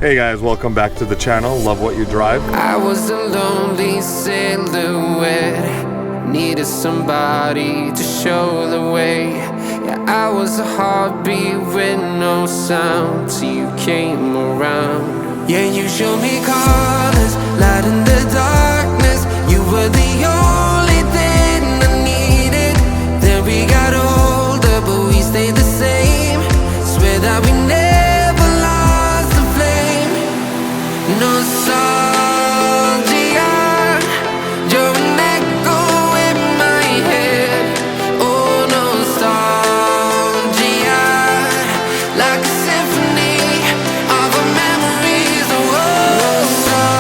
Hey guys, welcome back to the channel. Love what you drive. I was a lonely silhouette, needed somebody to show the way. Yeah, I was a heartbeat with no sound till you came around. Yeah, you showed me colors, light in the darkness. You were the only thing I needed. Then we got older, but we stayed the same. Swear that we never lost the flame. Nostalgia, you're an echo in my head. Oh, nostalgia, like a symphony of our memories. Oh, nostalgia,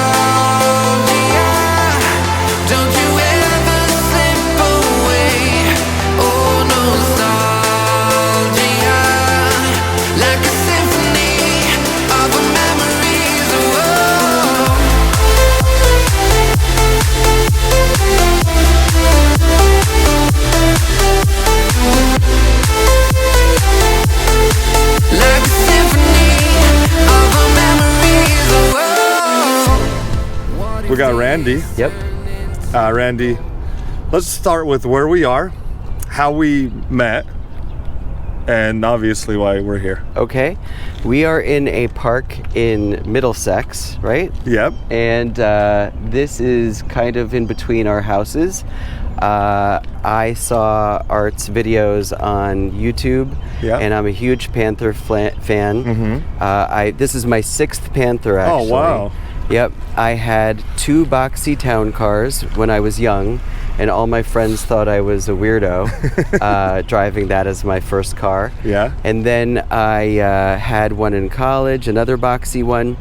don't you ever slip away. Oh, nostalgia, like a symphony of our memories. Oh, like a symphony of our memories. Oh, We got Randy. Yep. Randy, let's start with where we are, how we met, and obviously why we're here. Okay. We are in a park in Middlesex, right? Yep. And this is kind of in between our houses. I saw Art's videos on YouTube, Yeah. and I'm a huge Panther fan. Mm-hmm. This is my 6th Panther, actually. Oh, wow. Yep. I had 2 boxy town cars when I was young, and all my friends thought I was a weirdo driving that as my first car. Yeah. And then I had one in college, another boxy one.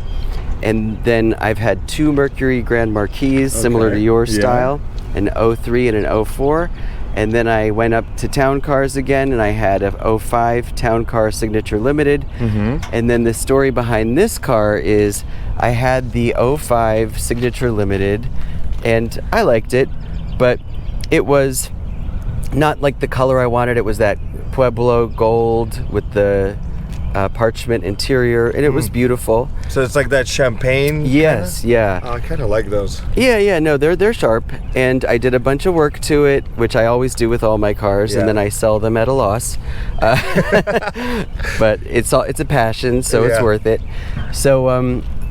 And then I've had 2 Mercury Grand Marquis, similar to your Yeah. style, an 03 and an 04. And then I went up to town cars again, and I had a 05 Town Car Signature Limited. Mm-hmm. And then the story behind this car is I had the 05 Signature Limited, and I liked it, but it was not like the color I wanted. It was that Pueblo gold with the parchment interior, and it was beautiful. So it's like that champagne? Yes, yeah. Oh, I kind of like those. Yeah, no, they're sharp, and I did a bunch of work to it, which I always do with all my cars, Yeah. and then I sell them at a loss. But it's a passion, so it's Yeah. worth it. So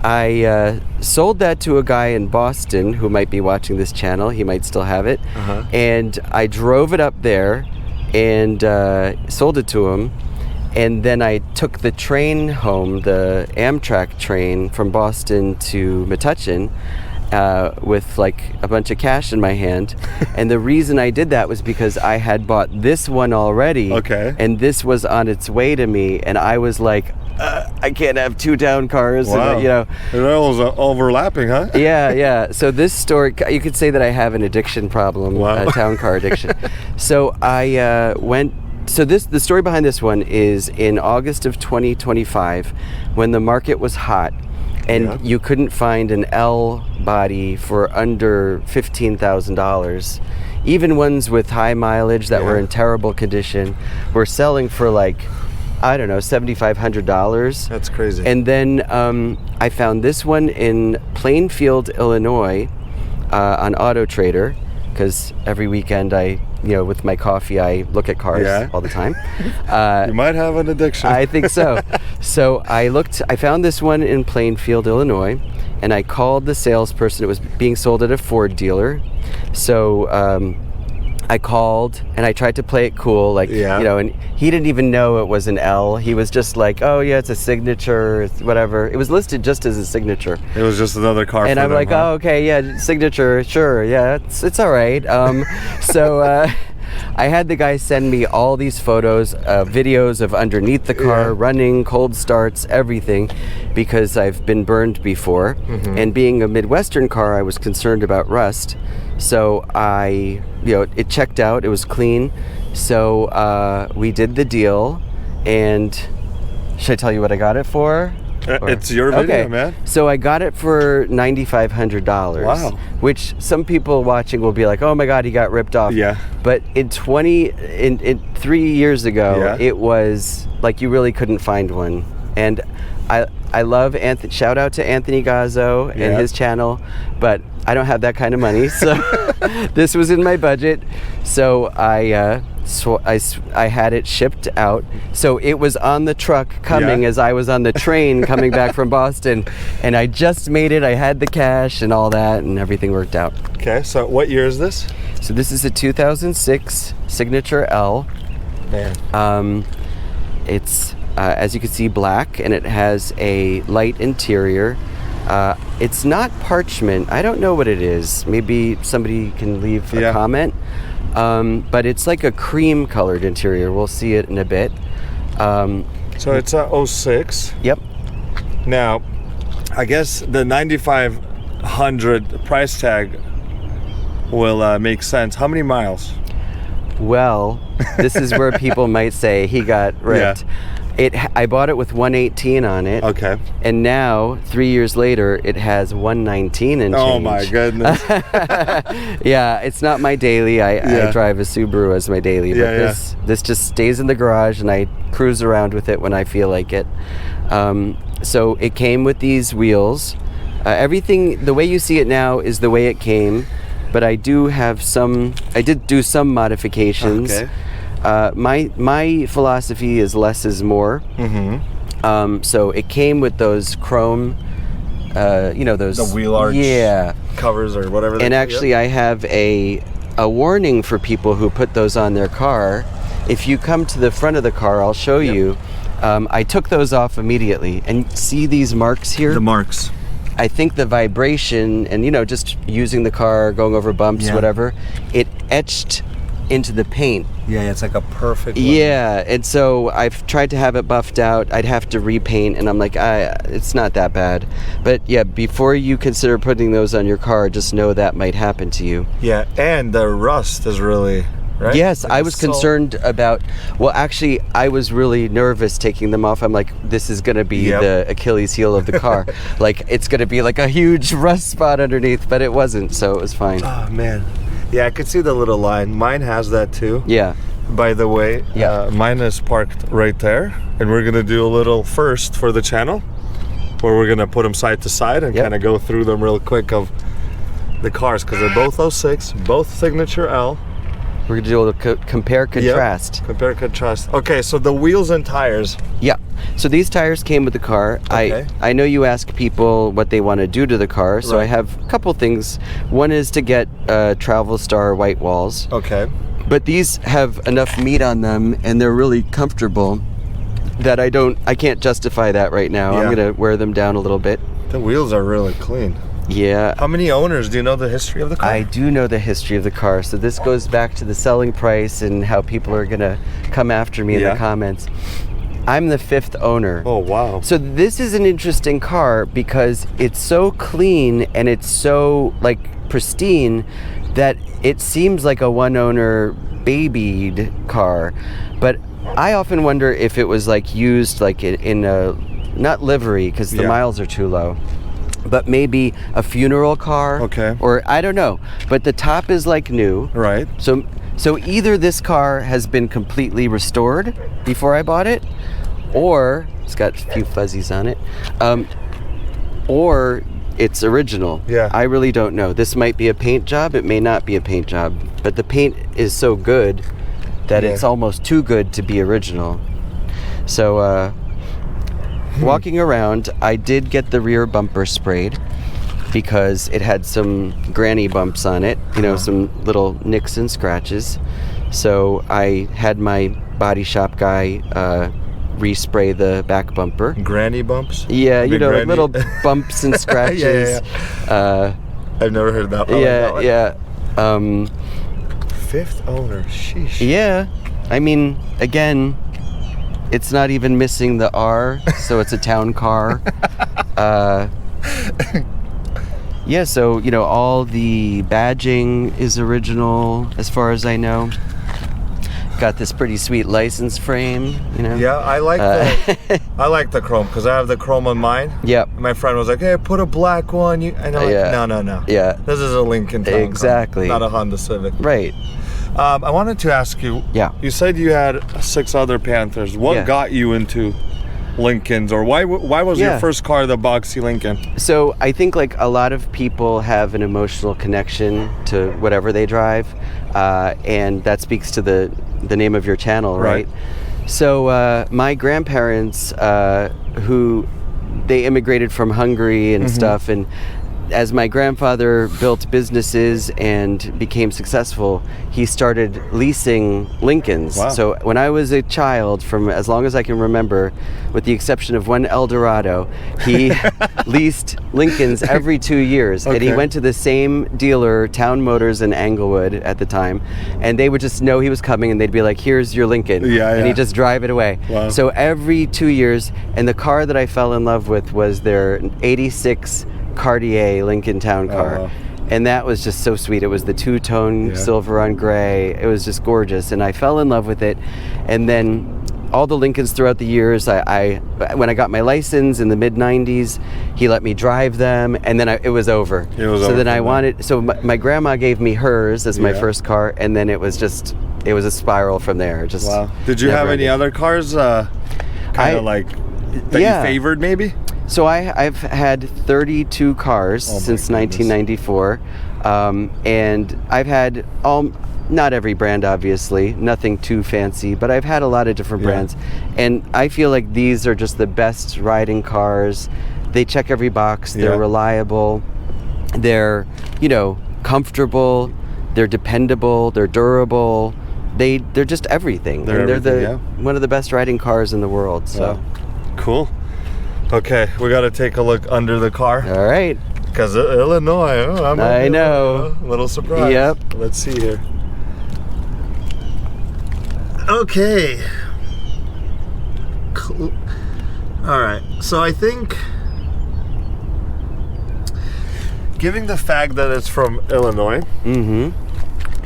I sold that to a guy in Boston who might be watching this channel. He might still have it, and I drove it up there and sold it to him. And then I took the train home, the Amtrak train from Boston to Metuchen, with like a bunch of cash in my hand. And the reason I did that was because I had bought this one already. Okay. And this was on its way to me. And I was like, I can't have 2 town cars. Wow. And, you know. It was overlapping, huh? Yeah. So this story, you could say that I have an addiction problem, Wow. a town car addiction. So I went. So the story behind this one is in August of 2025, when the market was hot, and you couldn't find an L body for under $15,000. Even ones with high mileage that were in terrible condition were selling for like, I don't know, $7,500. That's crazy. And then I found this one in Plainfield, Illinois, on Auto Trader, because every weekend with my coffee, I look at cars all the time. You might have an addiction. I think so. So I found this one in Plainfield, Illinois, and I called the salesperson. It was being sold at a Ford dealer. So I called and I tried to play it cool, and he didn't even know it was an L. He was just like, oh yeah, it's a signature, it's whatever. It was listed just as a signature. It was just another car. And for I'm them, like, huh? oh, okay, yeah, signature, sure, yeah, it's all right. So I had the guy send me all these photos, videos of underneath the car, running, cold starts, everything, because I've been burned before. And being a Midwestern car, I was concerned about rust. So it checked out, it was clean. So we did the deal, and should I tell you what I got it for? It's your video, man. So I got it for $9,500. Wow. Which some people watching will be like, oh my God, he got ripped off. Yeah. But in 3 years ago, it was like you really couldn't find one. And I love Anthony. Shout out to Anthony Gazzo and Yeah. his channel, but I don't have that kind of money, so this was in my budget. So I had it shipped out. So it was on the truck coming Yeah. as I was on the train coming back from Boston, and I just made it. I had the cash and all that, and everything worked out. Okay, so what year is this? So this is a 2006 Signature L. Man. It's as you can see, black, and it has a light interior. It's not parchment. I don't know what it is. Maybe somebody can leave a comment. But it's like a cream colored interior. We'll see it in a bit. So it's a 06. Yep. Now, I guess the 9,500 price tag will make sense. How many miles? Well, this is where people might say he got ripped. I bought it with 118 on it. Okay. And now, 3 years later, it has 119 and change. Oh my goodness. Yeah, it's not my daily. I drive a Subaru as my daily, but this just stays in the garage, and I cruise around with it when I feel like it. So it came with these wheels. Everything, the way you see it now is the way it came, but I did do some modifications. Okay. My philosophy is less is more. Mm-hmm. So it came with those chrome, those The wheel arch covers or whatever. And actually, I have a warning for people who put those on their car. If you come to the front of the car, I'll show you. I took those off immediately, and see these marks here. The marks. I think the vibration and just using the car, going over bumps, whatever, it etched into the paint. Yeah, it's like a perfect one. Yeah, and so I've tried to have it buffed out. I'd have to repaint, and I'm like, it's not that bad. But yeah, before you consider putting those on your car, just know that might happen to you. Yeah, and the rust is really, right? Yes, Like I was concerned about, well, actually, I was really nervous taking them off. I'm like, this is going to be the Achilles heel of the car. Like, it's going to be like a huge rust spot underneath, but it wasn't, so it was fine. Oh, man. Yeah, I could see the little line. Mine has that too. Yeah. By the way, mine is parked right there, and we're gonna do a little first for the channel, where we're gonna put them side to side and kind of go through them real quick of the cars, because they're both 06, both Signature L. We're gonna do a little compare contrast. Compare contrast. Okay, so the wheels and tires. Yeah. So these tires came with the car. Okay. I know you ask people what they want to do to the car, so I have a couple things. One is to get Travel Star white walls. Okay. But these have enough meat on them, and they're really comfortable, that I can't justify that right now. Yeah. I'm gonna wear them down a little bit. The wheels are really clean. Yeah. How many owners? Do you know the history of the car? I do know the history of the car, so this goes back to the selling price and how people are gonna come after me in the comments. I'm the 5th owner. Oh, wow. So this is an interesting car because it's so clean and it's so pristine that it seems like a one-owner babied car. But I often wonder if it was used in a, not livery because the miles are too low, but maybe a funeral car. Okay. Or I don't know. But the top is new. Right. So either this car has been completely restored before I bought it, or it's got a few fuzzies on it, or it's original. Yeah. I really don't know. This might be a paint job. It may not be a paint job. But the paint is so good that it's almost too good to be original. So walking around, I did get the rear bumper sprayed because it had some granny bumps on it, some little nicks and scratches. So I had my body shop guy respray the back bumper. Granny bumps? Yeah, Granny. little bumps and scratches. I've never heard that one. Yeah. 5th owner, sheesh. Yeah. I mean, again, it's not even missing the R, so it's a town car. Yeah, so, all the badging is original as far as I know. Got this pretty sweet license frame, Yeah, I like I like the chrome because I have the chrome on mine. Yep. My friend was like, "Hey, put a black one." And I'm like, "No. Yeah. This is a Lincoln Town Exactly. car, not a Honda Civic." Right. I wanted to ask you. Yeah. You said you had 6 other Panthers. What got you into Lincolns, or why was your Yeah. first car the boxy Lincoln? So I think like a lot of people have an emotional connection to whatever they drive, and that speaks to the name of your channel, right? So my grandparents, who they immigrated from Hungary and stuff, and as my grandfather built businesses and became successful, he started leasing Lincolns. Wow. So when I was a child, from as long as I can remember, with the exception of one Eldorado, he leased Lincolns every 2 years. And he Okay. went to the same dealer, Town Motors in Englewood at the time, and they would just know he was coming and they'd be like, here's your Lincoln. Yeah, and yeah. he'd just drive it away. Wow. So every 2 years, and the car that I fell in love with was their 86 Cartier Lincoln Town car. wow. And that was just so sweet. It was the two-tone Yeah. silver on gray. It was just gorgeous, and I fell in love with it. And then all the Lincolns throughout the years, I when I got my license in the mid-90s, he let me drive them, and then it was over. It was so over then I from wanted, so my grandma gave me hers as my Yeah. first car, and then it was a spiral from there. Just Wow. Did you have never any ending. other cars kind I- of like that yeah. you favored maybe? So I've had 32 cars Oh my since goodness. 1994, and I've had not every brand, obviously, nothing too fancy, but I've had a lot of different Yeah. brands, and I feel like these are just the best riding cars. They check every box. They're Yeah. reliable. They're comfortable. They're dependable. They're durable. They're just everything. They're and they're everything, one of the best riding cars in the world. So, Wow. Cool. Okay, we got to take a look under the car. all right. Because Illinois, I know. A little surprise. Yep. Let's see here. Okay. Cool. All right. So I think, given the fact that it's from Illinois,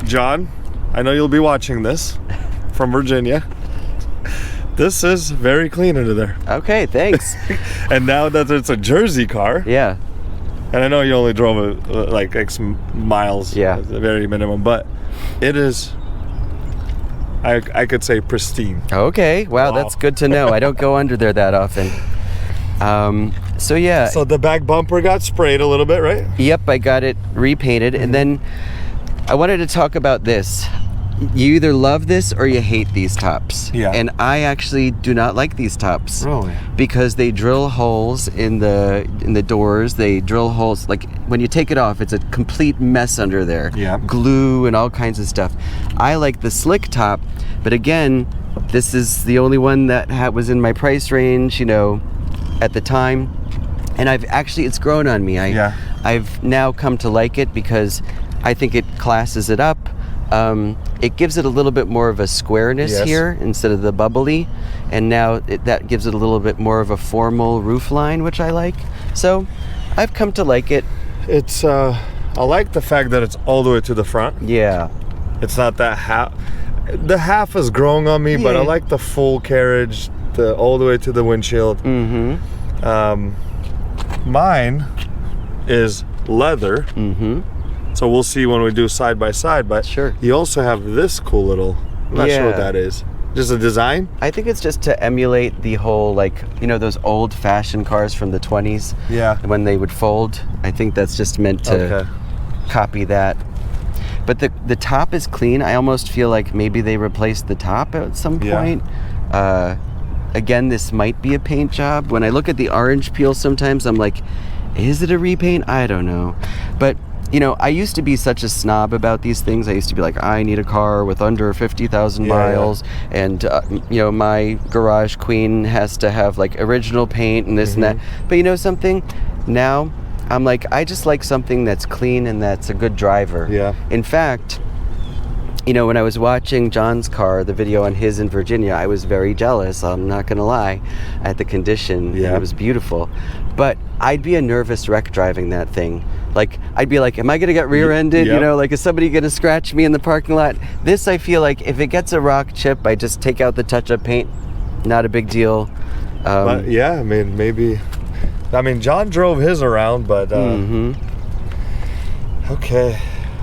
John, I know you'll be watching this from Virginia. This is very clean under there. Okay, thanks. And now that it's a Jersey car, Yeah. and I know you only drove it like X miles, Yeah. at the very minimum, but it is, I could say, pristine. Okay. Wow, Wow. that's good to know. I don't go under there that often. So yeah. So the back bumper got sprayed a little bit, right? Yep, I got it repainted, and then I wanted to talk about this. You either love this or you hate these tops. Yeah. And I actually do not like these tops. Really? Because they drill holes in the doors. They drill holes, like when you take it off, it's a complete mess under there. Yeah. Glue and all kinds of stuff. I like the slick top, but again, this is the only one that was in my price range, at the time. And it's grown on me. I've now come to like it because I think it classes it up. It gives it a little bit more of a squareness Yes. here instead of the bubbly, and now that gives it a little bit more of a formal roof line, which I like. So I've come to like it. It's, I like the fact that it's all the way to the front. Yeah. It's not that half. The half is growing on me, but I Yeah. like the full carriage, all the way to the windshield. Mine is leather. So we'll see when we do side by side, but Sure. you also have this cool little, I'm not sure what Yeah. that is. Just a design? I think it's just to emulate the whole, those old fashioned cars from the 20s. Yeah. When they would fold. I think that's just meant to Okay. copy that. But the top is clean. I almost feel like maybe they replaced the top at some Yeah. point. Again, this might be a paint job. When I look at the orange peel sometimes, I'm like, is it a repaint? I don't know. But I used to be such a snob about these things. I used to be like, I need a car with under 50,000 Yeah, miles, and my garage queen has to have like original paint and this and that. But something? Now I'm like, I just like something that's clean and that's a good driver. Yeah. In fact, when I was watching John's car, the video on his in Virginia, I was very jealous, I'm not gonna lie, at the condition. Yeah. It was beautiful. But I'd be a nervous wreck driving that thing. Like, I'd be like, am I gonna get rear-ended? Yep. Is somebody gonna scratch me in the parking lot? This, I feel like, if it gets a rock chip, I just take out the touch-up paint. Not a big deal. But yeah, I mean, maybe. I mean, John drove his around, but okay,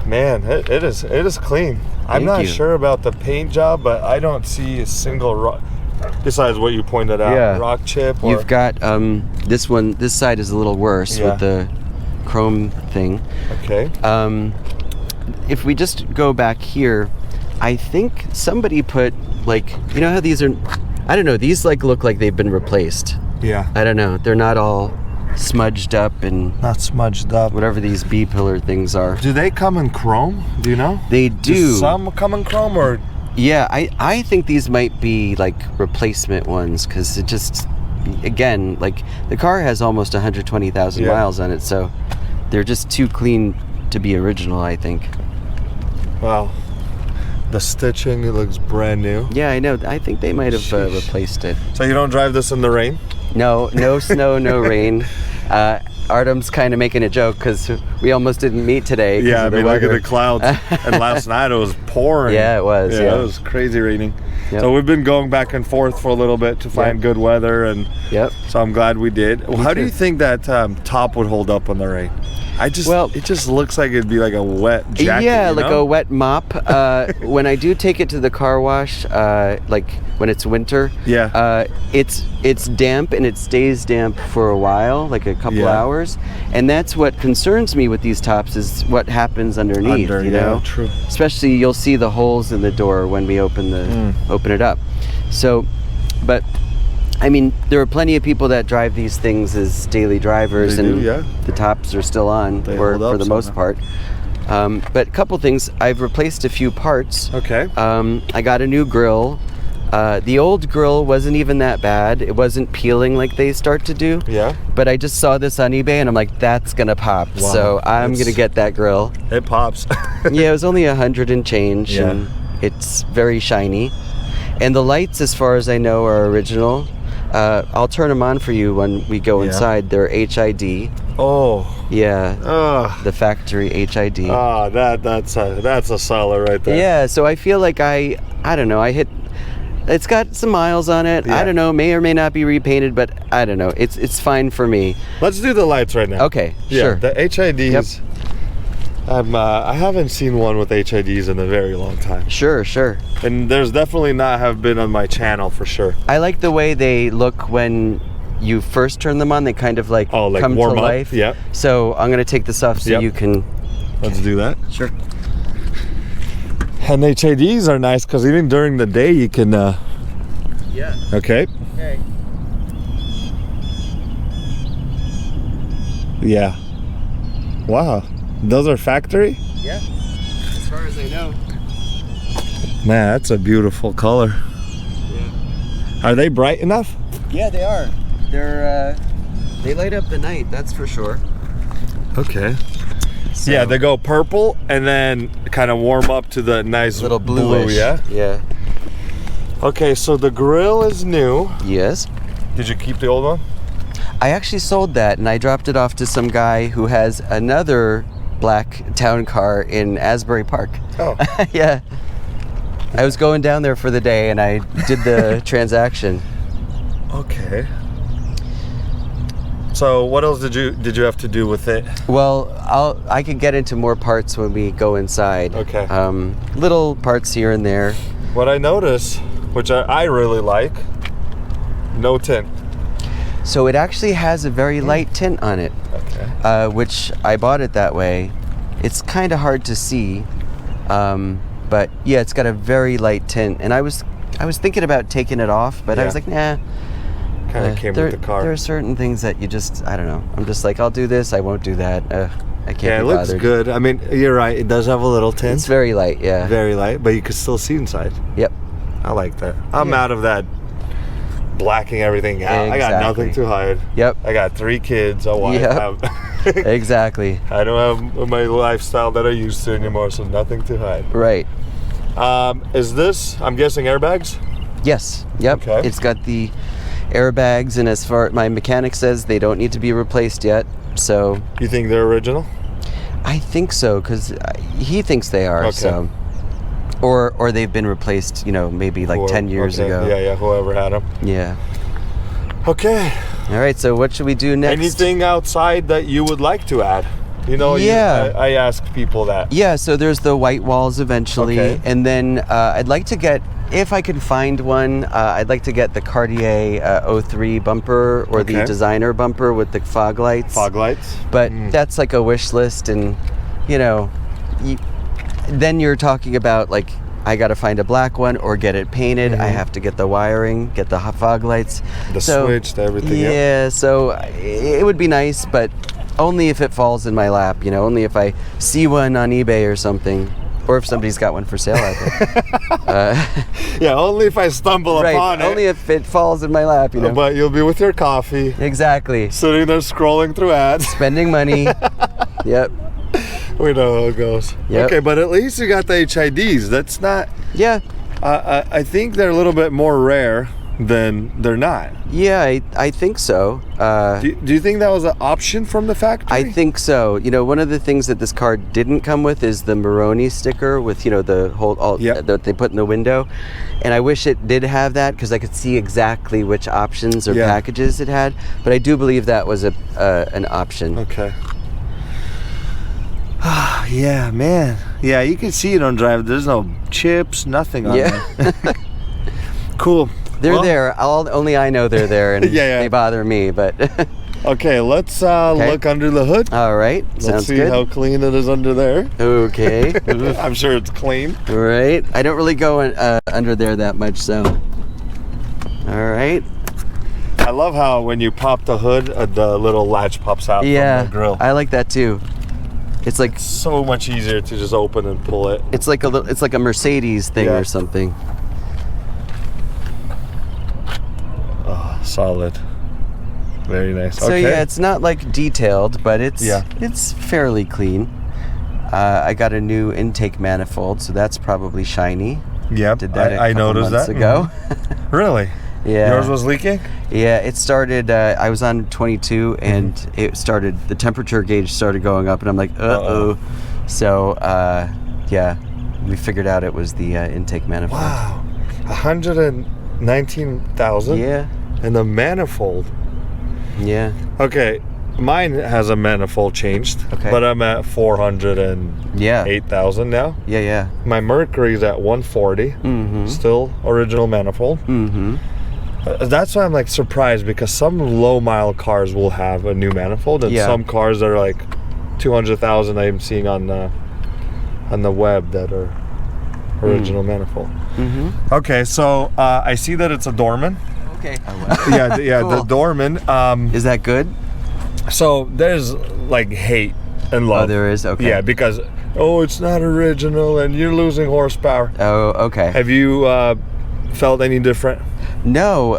man, it is clean. I'm Thank not you. sure about the paint job, but I don't see a single Besides what you pointed out, Yeah. rock chip. Or... You've got this one. This side is a little worse with the chrome thing. Okay. If we just go back here, I think somebody put like, you know how these are, I don't know, these like look like they've been replaced. Yeah. I don't know. They're not all smudged up and Not smudged up. whatever these B pillar things are. Do they come in chrome? Do you know? They do. Some come in chrome or? Yeah, I think these might be like replacement ones because it just, again, like the car has almost 120,000 miles on it, so they're just too clean to be original, I think. Wow. The stitching, it looks brand new. Yeah, I know. I think they might have replaced it. So you don't drive this in the rain? No snow, no rain. Artem's kind of making a joke because we almost didn't meet today. Yeah, I mean, look at weather. the clouds. And last night it was pouring. Yeah, it was. Yeah, it was crazy raining. Yep. So we've been going back and forth for a little bit to find good weather, and so I'm glad we did. How do you think that top would hold up in the rain? It just looks like it'd be like a wet jacket. Yeah, you like know? a wet mop. When I do take it to the car wash, like when it's winter, it's damp and it stays damp for a while, like a couple hours. And that's what concerns me with these tops is what happens underneath. You know, true. Especially you'll see the holes in the door when we open it up. So, but. I mean, there are plenty of people that drive these things as daily drivers, the tops are still on for the most part. But a couple things, I've replaced a few parts. Okay. I got a new grill. The old grill wasn't even that bad. It wasn't peeling like they start to do. Yeah. But I just saw this on eBay and I'm like, that's gonna pop. Wow, so I'm gonna get that grill. It pops. Yeah, it was only 100 and change, and it's very shiny. And the lights, as far as I know, are original. I'll turn them on for you when we go inside. They're HID. Oh. Yeah. The factory HID. That's a solid right there. Yeah, so I feel like I don't know, it's got some miles on it. I don't know, may or may not be repainted, but I don't know. It's fine for me. Let's do the lights right now. Okay, sure. The HIDs. I haven't seen one with HIDs in a very long time. Sure. And there's definitely not have been on my channel for sure. I like the way they look when you first turn them on. They kind of like come warm to up. life. Yeah. So I'm gonna take this off so you can. Let's do that. Sure. And HIDs are nice because even during the day you can. Yeah. Okay. Okay. Yeah. Wow. Those are factory? Yeah. As far as I know. Man, that's a beautiful color. Yeah. Are they bright enough? Yeah, they are. They light up the night, that's for sure. Okay. So, yeah, they go purple and then kind of warm up to the nice little bluish. blue, yeah? Yeah. Okay, so the grill is new. Yes. Did you keep the old one? I actually sold that and I dropped it off to some guy who has another black town car in Asbury Park. Oh. Yeah. I was going down there for the day and I did the transaction. Okay. So what else did you have to do with it? Well, I can get into more parts when we go inside. Okay. Little parts here and there. What I noticed, which I really like, no tint. So it actually has a very light tint on it. Okay. Which I bought it that way. It's kind of hard to see, but yeah, it's got a very light tint. And I was thinking about taking it off, but I was like, nah. Kind of came with the car. There are certain things that you just, I don't know. I'm just like, I'll do this, I won't do that. I can't be bothered. Yeah, it looks good. I mean, you're right. It does have a little tint. It's very light, yeah. Very light, but you can still see inside. Yep. I like that. I'm out of that blacking everything out. Exactly. I got nothing to hide. Yep. I got 3 kids, a wife. Yep. Exactly. I don't have my lifestyle that I used to anymore, so nothing to hide. Right. Is this, I'm guessing, airbags? Yes. Yep. Okay. It's got the airbags, and as far my mechanic says, they don't need to be replaced yet. So. You think they're original? I think so, because he thinks they are. Okay. So. Or they've been replaced, maybe like 10 years ago. Yeah, whoever had them. Yeah. Okay. All right, so what should we do next? Anything outside that you would like to add? Yeah. I ask people that. Yeah, so there's the white walls eventually. Okay. And then I'd like to get If I can find one, I'd like to get the Cartier 03 bumper or the designer bumper with the fog lights. Fog lights? But that's like a wish list, and then you're talking about like, I got to find a black one or get it painted. I have to get the wiring, get the fog lights. The switch, the everything. Yeah, so it would be nice, but only if it falls in my lap, only if I see one on eBay or something. Or if somebody's got one for sale out there. Yeah, only if I stumble upon it. Only if it falls in my lap, But you'll be with your coffee. Exactly. Sitting there scrolling through ads. Spending money. Yep. We know how it goes. Yep. Okay, but at least you got the HIDs. That's not... Yeah. I think they're a little bit more rare than they're not. Yeah, I think so. Do you think that was an option from the factory? I think so. One of the things that this car didn't come with is the Maroni sticker with, the whole that they put in the window. And I wish it did have that because I could see exactly which options or packages it had. But I do believe that was an option. Okay. Yeah, man. Yeah, you can see it on drive. There's no chips, nothing on there. Cool. They're there. Only I know they're there, and they bother me. But okay, let's look under the hood. All right, let's see how clean it is under there. Okay, I'm sure it's clean. All right, I don't really go under there that much, so. All right. I love how when you pop the hood, the little latch pops out from the grill. I like that too. It's like so much easier to just open and pull it. It's like a Mercedes thing or something. Oh, solid. Very nice. So it's not like detailed, but it's fairly clean. I got a new intake manifold, so that's probably shiny. Yep, did that I noticed months that ago. Really? Yeah. Yours was leaking? Yeah, it started. I was on 22, and it started. The temperature gauge started going up, and I'm like, uh-oh. So, we figured out it was the intake manifold. Wow, 119,000. Yeah. And the manifold. Yeah. Okay, mine has a manifold changed. Okay. But I'm at 408,000 now. Yeah. My Mercury's at 140. Still original manifold. That's why I'm like surprised, because some low mile cars will have a new manifold, and some cars that are like 200,000 I'm seeing on the web that are original manifold. Okay, so I see that it's a Dorman. Okay. Cool. The Dorman. Is that good? So there's like hate and love. Oh, there is? Okay. Yeah, because it's not original and you're losing horsepower. Oh, okay. Have you felt any different? No,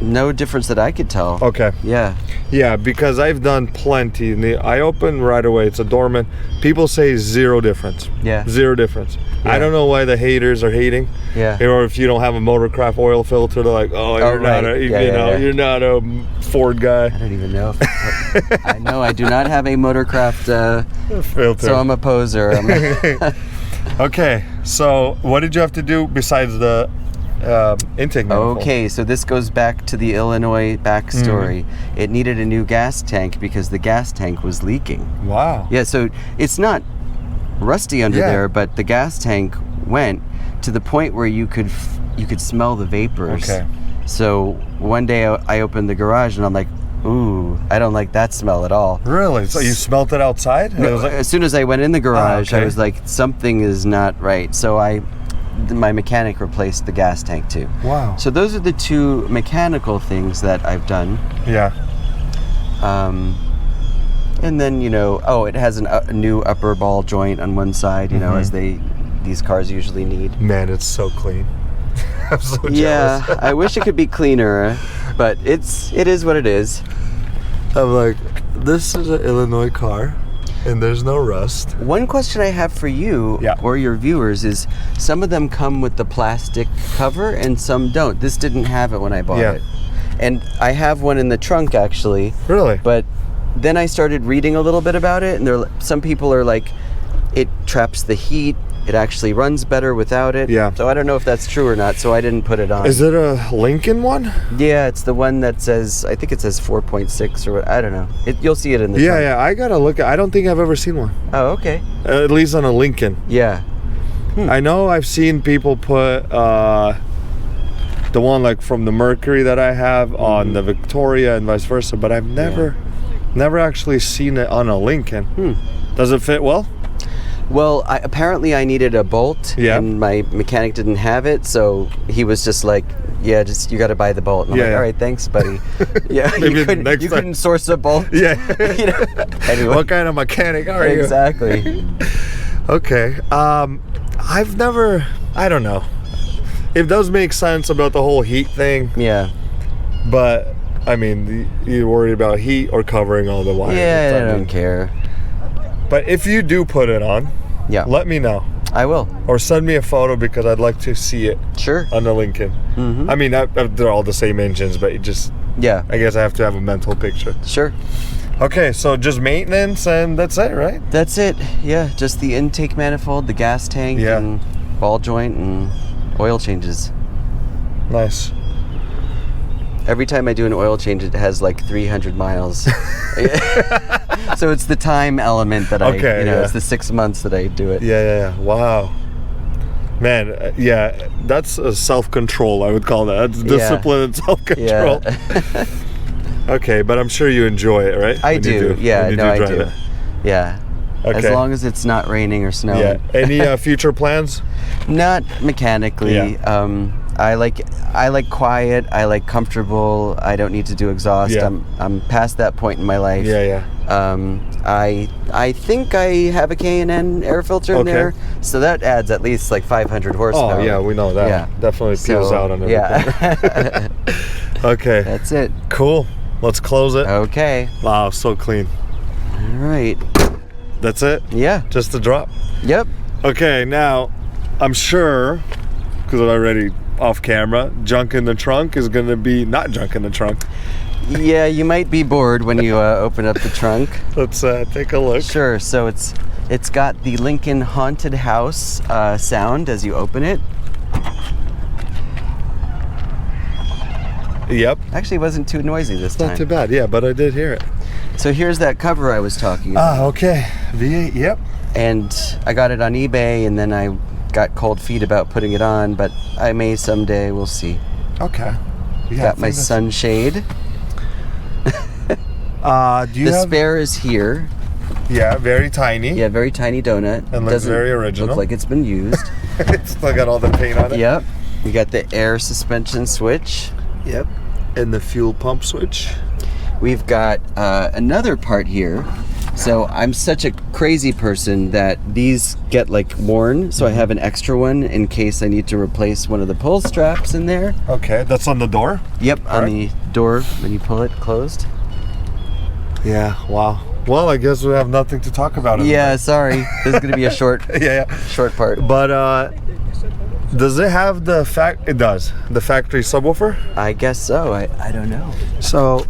no difference that I could tell. Okay. Yeah. Yeah, because I've done plenty. I open right away. It's a Dorman. People say zero difference. Yeah. Zero difference. Yeah. I don't know why the haters are hating. Yeah. Or if you don't have a Motorcraft oil filter, they're like, you're not a Ford guy. I don't even know. I know I do not have a Motorcraft filter. So I'm a poser. Okay, so what did you have to do besides the intake manifold? Okay, so this goes back to the Illinois backstory. It needed a new gas tank because the gas tank was leaking. Wow. Yeah, so it's not rusty under there, but the gas tank went to the point where you could smell the vapors. Okay. So one day I opened the garage and I'm like, ooh, I don't like that smell at all. Really? So you smelt it outside? No, as soon as I went in the garage, I was like, something is not right. So my mechanic replaced the gas tank too. Wow. So those are the two mechanical things that I've done. Yeah. And then, it has a new upper ball joint on one side, as these cars usually need. Man, it's so clean. I'm so jealous. Yeah, I wish it could be cleaner, but it is what it is. I'm like, this is an Illinois car, and there's no rust. One question I have for you or your viewers is, some of them come with the plastic cover and some don't. This didn't have it when I bought it. And I have one in the trunk, actually. Really? But then I started reading a little bit about it, and some people are like, it traps the heat. It actually runs better without it. Yeah. So I don't know if that's true or not, so I didn't put it on. Is it a Lincoln one? Yeah, it's the one that says, I think it says 4.6 or what, I don't know. You'll see it in the trunk. Yeah, I gotta look. I don't think I've ever seen one. Oh, okay. At least on a Lincoln. Yeah. I know I've seen people put the one like from the Mercury that I have on the Victoria and vice versa, but I've never actually seen it on a Lincoln. Does it fit well? Well, apparently I needed a bolt, and my mechanic didn't have it, so he was just like, "Yeah, just you got to buy the bolt." And I'm like, "All right, thanks, buddy." Yeah, you couldn't source a bolt. Yeah. You know? Anyway. What kind of mechanic are you? Exactly. Okay. I've never. I don't know. It does make sense about the whole heat thing. Yeah. But I mean, you're worried about heat or covering all the wires. Yeah, I don't care. But if you do put it on, let me know. I will. Or send me a photo because I'd like to see it. Sure. On the Lincoln. I mean, they're all the same engines, but it just... Yeah. I guess I have to have a mental picture. Sure. Okay, so just maintenance and that's it, right? That's it. Yeah, just the intake manifold, the gas tank, and ball joint, and oil changes. Nice. Every time I do an oil change, it has like 300 miles. So it's the time element that it's the 6 months that I do it. Yeah. Wow. Man, that's a self-control, I would call that. That's discipline and self-control. Yeah. Okay, but I'm sure you enjoy it, right? I do. I do. Yeah. Okay. As long as it's not raining or snowing. Yeah. Any future plans? Not mechanically. Yeah. I like quiet. I like comfortable. I don't need to do exhaust. Yeah. I'm past that point in my life. Yeah. I think I have a K&N air filter in there, so that adds at least like 500 horsepower. Oh yeah, we know that. Yeah. Definitely peels out on everything. Yeah. Okay. That's it. Cool. Let's close it. Okay. Wow, so clean. All right. That's it? Yeah. Just the drop? Yep. Okay, now I'm sure, because I'm already off camera, junk in the trunk is going to be not junk in the trunk. Yeah, you might be bored when you open up the trunk. Let's take a look. Sure. So it's got the Lincoln Haunted House sound as you open it. Yep. Actually, it wasn't too noisy this time. Not too bad, yeah, but I did hear it. So here's that cover I was talking about. Ah, okay. V8, yep. And I got it on eBay, and then I got cold feet about putting it on, but I may someday. We'll see. Okay. Yeah, got my sunshade. The spare is here. Yeah, very tiny. Yeah, very tiny donut. And looks very original. Looks like it's been used. It's still got all the paint on it. Yep. You got the air suspension switch. Yep. And the fuel pump switch. We've got another part here. So I'm such a crazy person that these get like worn, so I have an extra one in case I need to replace one of the pull straps in there. Okay, that's on the door? Yep, on the door when you pull it closed. Yeah, wow. Well, I guess we have nothing to talk about anymore. Yeah, sorry. This is going to be a short short part. But does it have it does. The factory subwoofer? I guess so. I don't know. So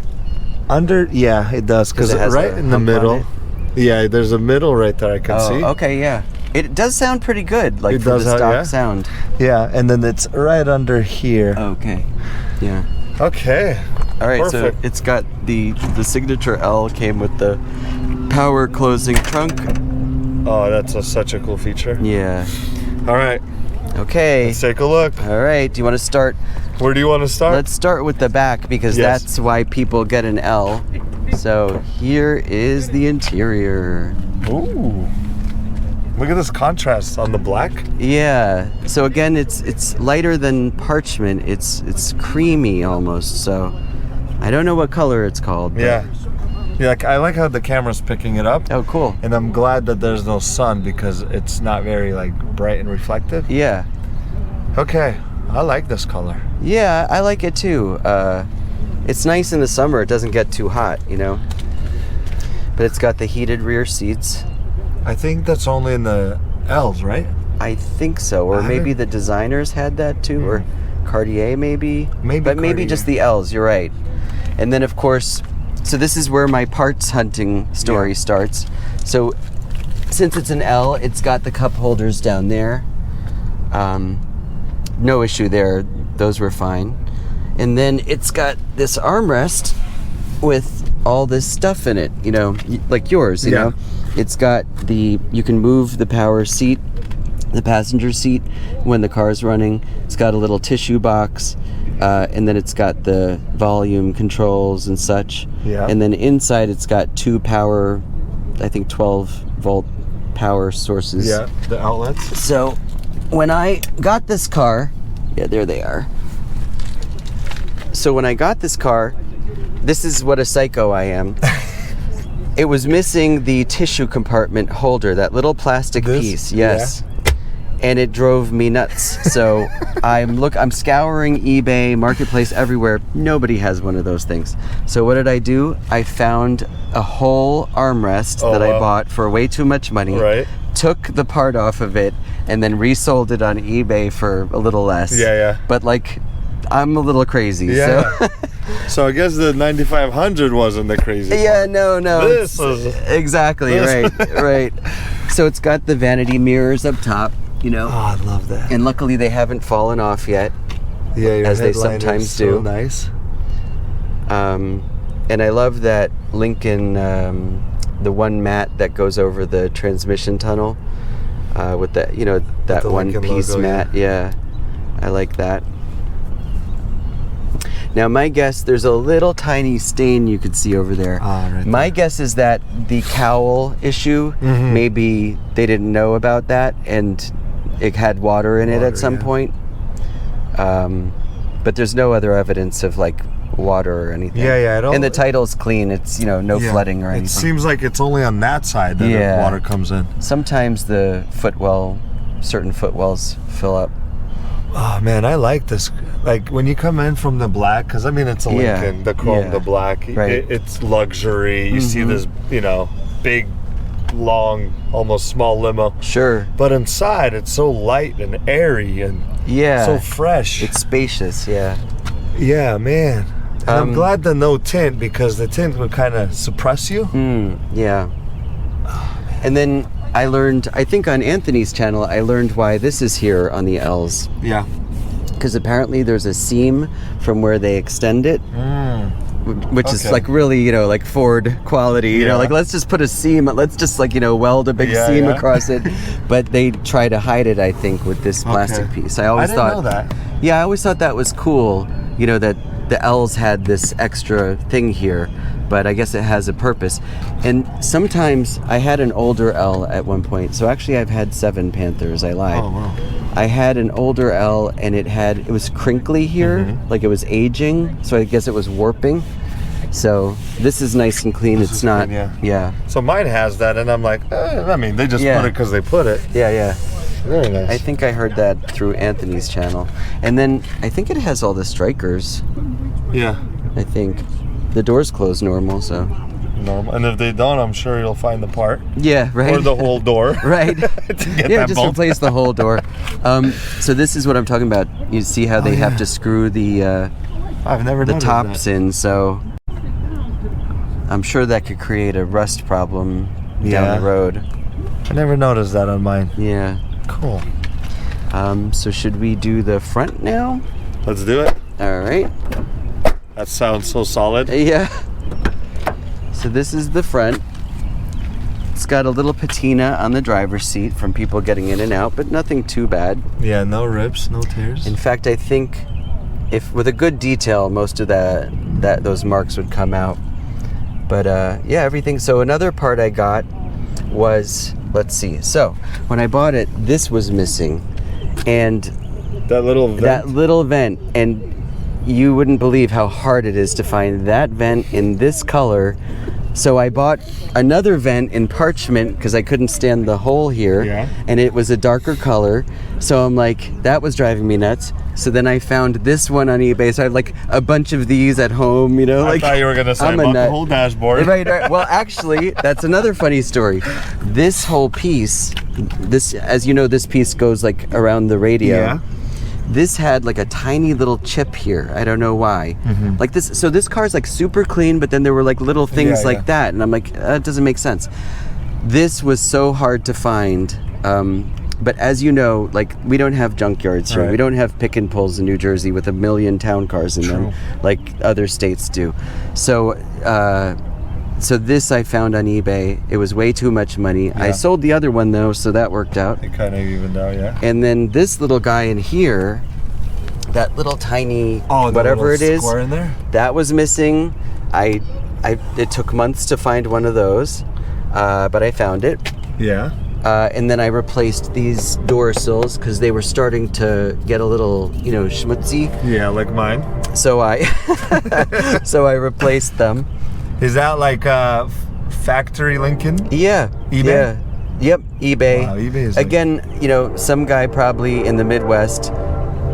it does, because right in the middle. Yeah, there's a middle right there I can see. Okay, yeah. It does sound pretty good, like for the stock sound. Yeah, and then it's right under here. Okay. Yeah. Okay. All right, perfect. so it's got the signature L came with the power closing trunk. Oh, that's such a cool feature. Yeah. All right. Okay. Let's take a look. All right. Do you want to start? Where do you want to start? Let's start with the back, because that's why people get an L. So here is the interior. Ooh. Look at this contrast on the black. Yeah. So again, it's lighter than parchment. It's creamy almost. So I don't know what color it's called. Yeah. Yeah, I like how the camera's picking it up. Oh, cool. And I'm glad that there's no sun, because it's not very bright and reflective. Yeah. Okay. I like this color. Yeah, I like it too. It's nice in the summer. It doesn't get too hot, But it's got the heated rear seats. I think that's only in the L's, right? I think so. Or maybe the designers had that too, or Cartier maybe. But maybe just the L's, you're right. And then of course, so this is where my parts hunting story starts. So since it's an L, it's got the cup holders down there. No issue there. Those were fine. And then it's got this armrest with all this stuff in it, like yours, you know. It's got you can move the power seat the passenger seat when the car's running. It's got a little tissue box, and then it's got the volume controls and such. Yeah. And then inside it's got 2 power, I think 12 volt power sources. Yeah, the outlets. So when I got this car, yeah, there they are. So when I got this car, this is what a psycho I am. It was missing the tissue compartment holder, that little plastic piece. Yes. Yeah. And it drove me nuts. So I'm scouring eBay, Marketplace, everywhere. Nobody has one of those things. So what did I do? I found a whole armrest that I bought for way too much money. Right. Took the part off of it and then resold it on eBay for a little less. Yeah. But like, I'm a little crazy. Yeah. So. So I guess the 9500 wasn't the crazy Yeah, part. no. This was exactly right. So it's got the vanity mirrors up top, you know. Oh, I love that. And luckily they haven't fallen off yet. Yeah, your as they headlight sometimes is do. So nice. And I love that Lincoln, the one mat that goes over the transmission tunnel, with that, you know, that one Lincoln piece logo, mat. Yeah, I like that. Now my guess, there's a little tiny stain you could see over there. Right my guess is that the cowl issue, maybe they didn't know about that and it had water in it at some point. But there's no other evidence of like water or anything. Yeah, I don't. And the title's clean. It's, you know, no flooding or anything. It seems like it's only on that side that the water comes in. Sometimes the certain footwells fill up. Oh man, I like this. Like when you come in from the black, because I mean it's a Lincoln, the chrome, the black. Right. It's luxury. You see this, you know, big, long, almost small limo. Sure. But inside, it's so light and airy and so fresh. It's spacious. Yeah. Yeah, man. And I'm glad the no tint, because the tint would kind of suppress you. Yeah. And then I learned, I think on Anthony's channel, I learned why this is here on the L's. Yeah. Because apparently there's a seam from where they extend it, which is like really, you know, like Ford quality. You know, like let's just put a seam, let's just like, you know, weld a big seam across it. But they try to hide it, I think, with this plastic piece. I always didn't know that. Yeah, I always thought that was cool, you know, that the L's had this extra thing here. But I guess it has a purpose. And sometimes I had an older L at one point. So actually I've had 7 Panthers. I lied. Oh, wow. I had an older L and it was crinkly here, like it was aging. So I guess it was warping. So this is nice and clean. It's not. Clean, yeah. So mine has that, and I'm like, I mean, they just put it because they put it. Yeah. Very nice. I think I heard that through Anthony's channel. And then I think it has all the strikers. Yeah. I think. The door's closed normal, so. Normal. And if they don't, I'm sure you'll find the part. Yeah, right. Or the whole door. Right. To get that just bolt. replace the whole door. So this is what I'm talking about. You see how they have to screw the I've never the noticed tops that. in, so I'm sure that could create a rust problem down the road. I never noticed that on mine. Yeah. Cool. So should we do the front now? Let's do it. All right. That sounds so solid. Yeah. So this is the front. It's got a little patina on the driver's seat from people getting in and out, but nothing too bad. Yeah, no rips, no tears. In fact, I think if with a good detail, most of those marks would come out. But yeah, everything. So another part I got was, let's see. So when I bought it, this was missing, and that little vent. And you wouldn't believe how hard it is to find that vent in this color. So I bought another vent in parchment because I couldn't stand the hole here, and it was a darker color. So I'm like, that was driving me nuts. So then I found this one on eBay. So I have like a bunch of these at home, you know. I like, thought you were gonna say about the whole dashboard. Right. Well, actually, that's another funny story. This whole piece, as you know, this piece goes like around the radio. Yeah. This had like a tiny little chip here. I don't know why. Like this. So this car's like super clean, but then there were like little things like that, and I'm like, it doesn't make sense. This was so hard to find. But as you know, like we don't have junkyards here. We don't have pick and pulls in New Jersey with 1 million town cars in them, like other states do. So So this I found on eBay. It was way too much money. Yeah. I sold the other one though, so that worked out. It kind of evened out, yeah. And then this little guy in here, that little tiny whatever it is, square in there? that was missing. It took months to find one of those, but I found it. Yeah. And then I replaced these door sills because they were starting to get a little, schmutzy. Yeah, like mine. So I replaced them. Is that like factory Lincoln? Yeah. eBay? Yeah. Yep. eBay. Wow, eBay is again. Some guy probably in the Midwest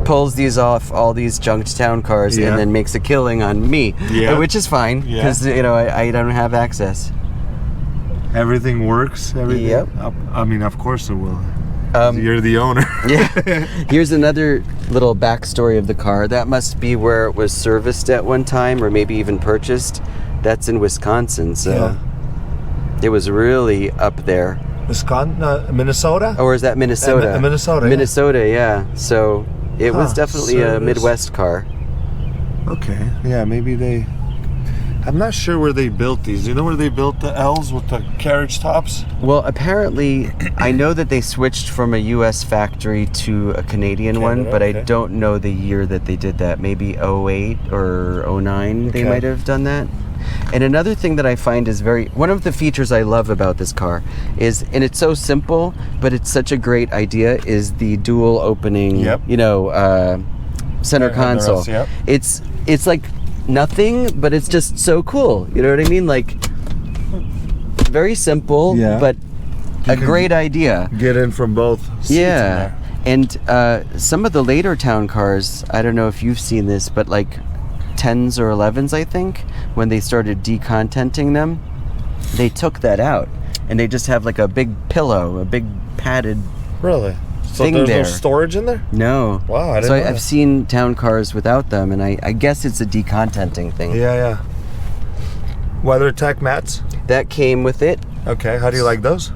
pulls these off all these junked town cars Yeah. and then makes a killing on me. Yeah. Which is fine because I don't have access. Everything works. Everything. Yep. I mean, of course it will. You're the owner. Yeah. Here's another little backstory of the car. That must be where it was serviced at one time, or maybe even purchased. That's in Wisconsin, so it was really up there. Wisconsin, Minnesota? Or is that Minnesota? Minnesota. Minnesota, yeah. So it was definitely a service. Midwest car. Okay. Yeah, maybe they. I'm not sure where they built these. You know where they built the L's with the carriage tops? Well, apparently, I know that they switched from a U.S. factory to a Canadian one, but I don't know the year that they did that. Maybe 08 or 09 they might have done that. And another thing that I find is one of the features I love about this car is, and it's so simple, but it's such a great idea, is the dual opening, center console. Yep. It's like nothing, but it's just so cool. You know what I mean? Like, very simple, but a great idea. Get in from both seats in there. And some of the later town cars, I don't know if you've seen this, but like 10s or 11s, I think, when they started decontenting them, they took that out and they just have like a big pillow, a big padded Really? So thing there's there. no storage in there? No. Wow, I didn't So know that. I've seen town cars without them, and I guess it's a decontenting thing. Yeah. WeatherTech mats? That came with it. Okay, how do you like those?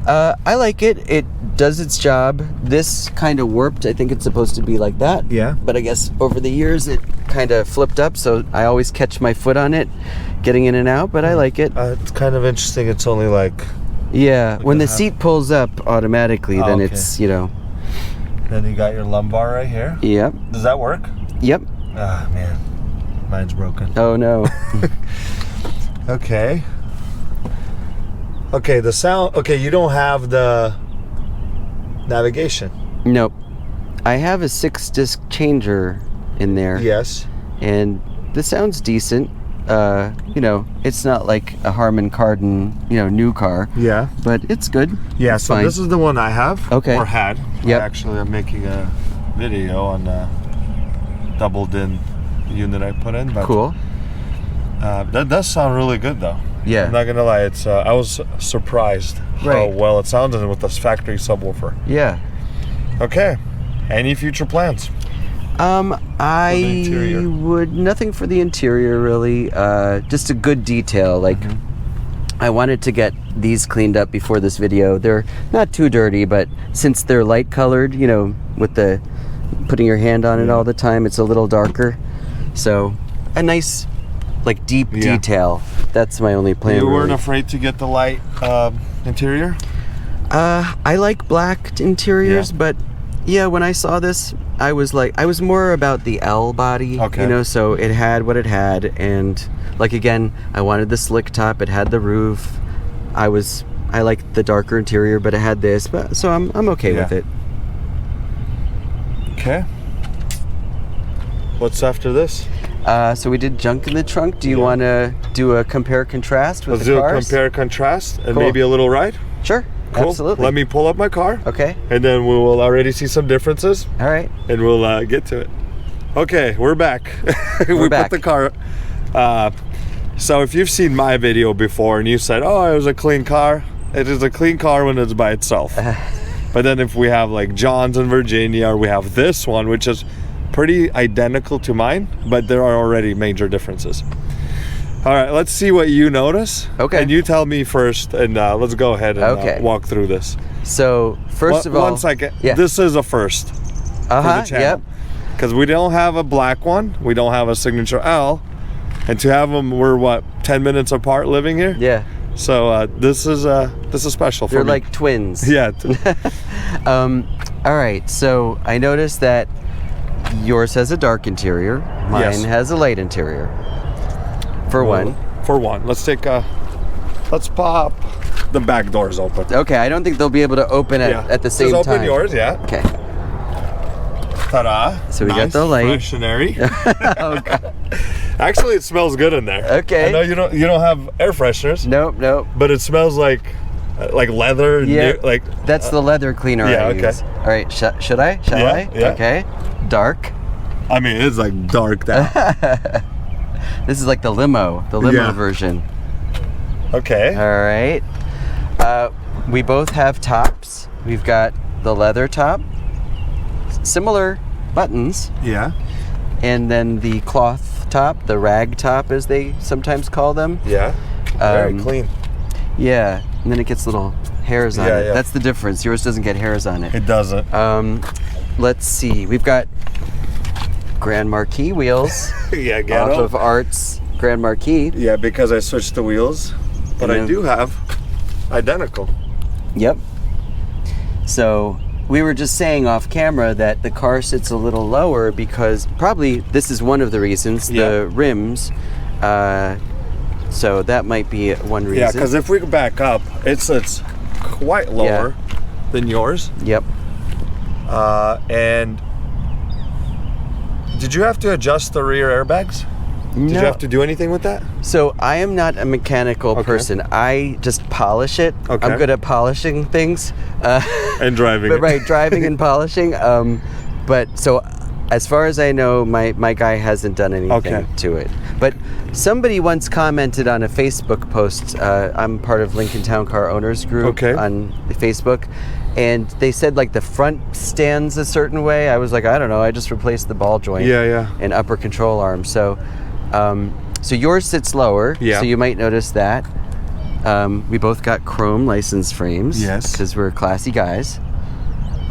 I like it. It does its job. This kind of warped. I think it's supposed to be like that. Yeah. But I guess over the years it kind of flipped up, so I always catch my foot on it, getting in and out, but I like it. It's kind of interesting. It's only like... Yeah, when the seat pulls up automatically, then okay. it's, Then you got your lumbar right here. Yep. Does that work? Yep. Ah, man. Mine's broken. Oh, no. Okay. Okay, the sound... Okay, you don't have the navigation. Nope. I have a 6-disc changer in there. Yes. And the sound's decent. It's not like a Harman Kardon, new car. Yeah. But it's good. Yeah, It's so fine. this is the one I have. Okay. Or had. Yep. Actually, I'm making a video on the double din unit I put in. But, Cool. That does sound really good, though. Yeah. I'm not gonna lie. It's I was surprised how Right. well it sounded with this factory subwoofer. Yeah. Okay. Any future plans? I interior? would nothing for the interior really. Just a good detail. Like, I wanted to get these cleaned up before this video. They're not too dirty, but since they're light colored, with the putting your hand on it all the time, it's a little darker. So, a nice, like, deep detail. That's my only plan. You weren't really. afraid to get the light interior? I like black interiors, but yeah, when I saw this, I was more about the L body, Okay. So it had what it had, and like, again, I wanted the slick top, it had the roof. I liked the darker interior, but it had this, so I'm okay with it. Okay. What's after this? So we did junk in the trunk. Do you want to do a compare contrast with Let's the do cars? a compare contrast and Cool. maybe a little ride. Sure, Cool. absolutely. Let me pull up my car. Okay. And then we will already see some differences. All right. And we'll get to it. Okay, we're back. We back. put the car. So if you've seen my video before and you said, "Oh, it was a clean car," it is a clean car when it's by itself. But then if we have like John's in Virginia, or we have this one, which is pretty identical to mine, but there are already major differences. All right, let's see what you notice. Okay. And you tell me first, and let's go ahead and walk through this. So first of all, one second. Yeah. This is a first for the channel. Yep. Because we don't have a black one, we don't have a signature L, And to have them, we're what, 10 minutes apart living here? Yeah. So this is special for They're me. like twins. Yeah. All right, so I noticed that yours has a dark interior. Mine Yes. has a light interior. For one. For one. Let's pop the back doors open. Okay, I don't think they'll be able to open it at the same Just time. open yours, yeah. Okay. Ta-da. So we got Nice, the light. fresh and airy. Oh, God. Actually, it smells good in there. Okay. I know you don't have air fresheners. Nope. But it smells like leather. Yeah. Like That's the leather cleaner yeah, I okay. use. All right, should I? Shall Yeah, I? yeah. Okay. Dark. I mean, it's like dark down. This is like the limo Yeah. version. Okay. All right. We both have tops. We've got the leather top, similar buttons, Yeah. and then the cloth top, the rag top as they sometimes call them. Yeah. Very Um, clean. Yeah, and then it gets little hairs on it. Yeah. That's the difference. Yours doesn't get hairs on it. It doesn't. Let's see. We've got Grand Marquis wheels Yeah, off ghetto. of Art's Grand Marquis. Yeah, because I switched the wheels, but And I then- do have identical. Yep. So we were just saying off camera that the car sits a little lower because probably this is one of the reasons, Yeah. the rims. So that might be one reason. Yeah, because if we back up, it sits quite lower than yours. Yep. And did you have to adjust the rear airbags? Did you have to do anything with that? So I am not a mechanical person. I just polish it. Okay. I'm good at polishing things. And driving But it. right, driving and polishing. But so as far as I know, my guy hasn't done anything to it. But somebody once commented on a Facebook post. I'm part of Lincoln Town Car Owners Group on Facebook. And they said like the front stands a certain way. I was like, I don't know. I just replaced the ball joint and upper control arm. So yours sits lower. Yeah. So you might notice that. We both got chrome license frames. Yes. Because we're classy guys.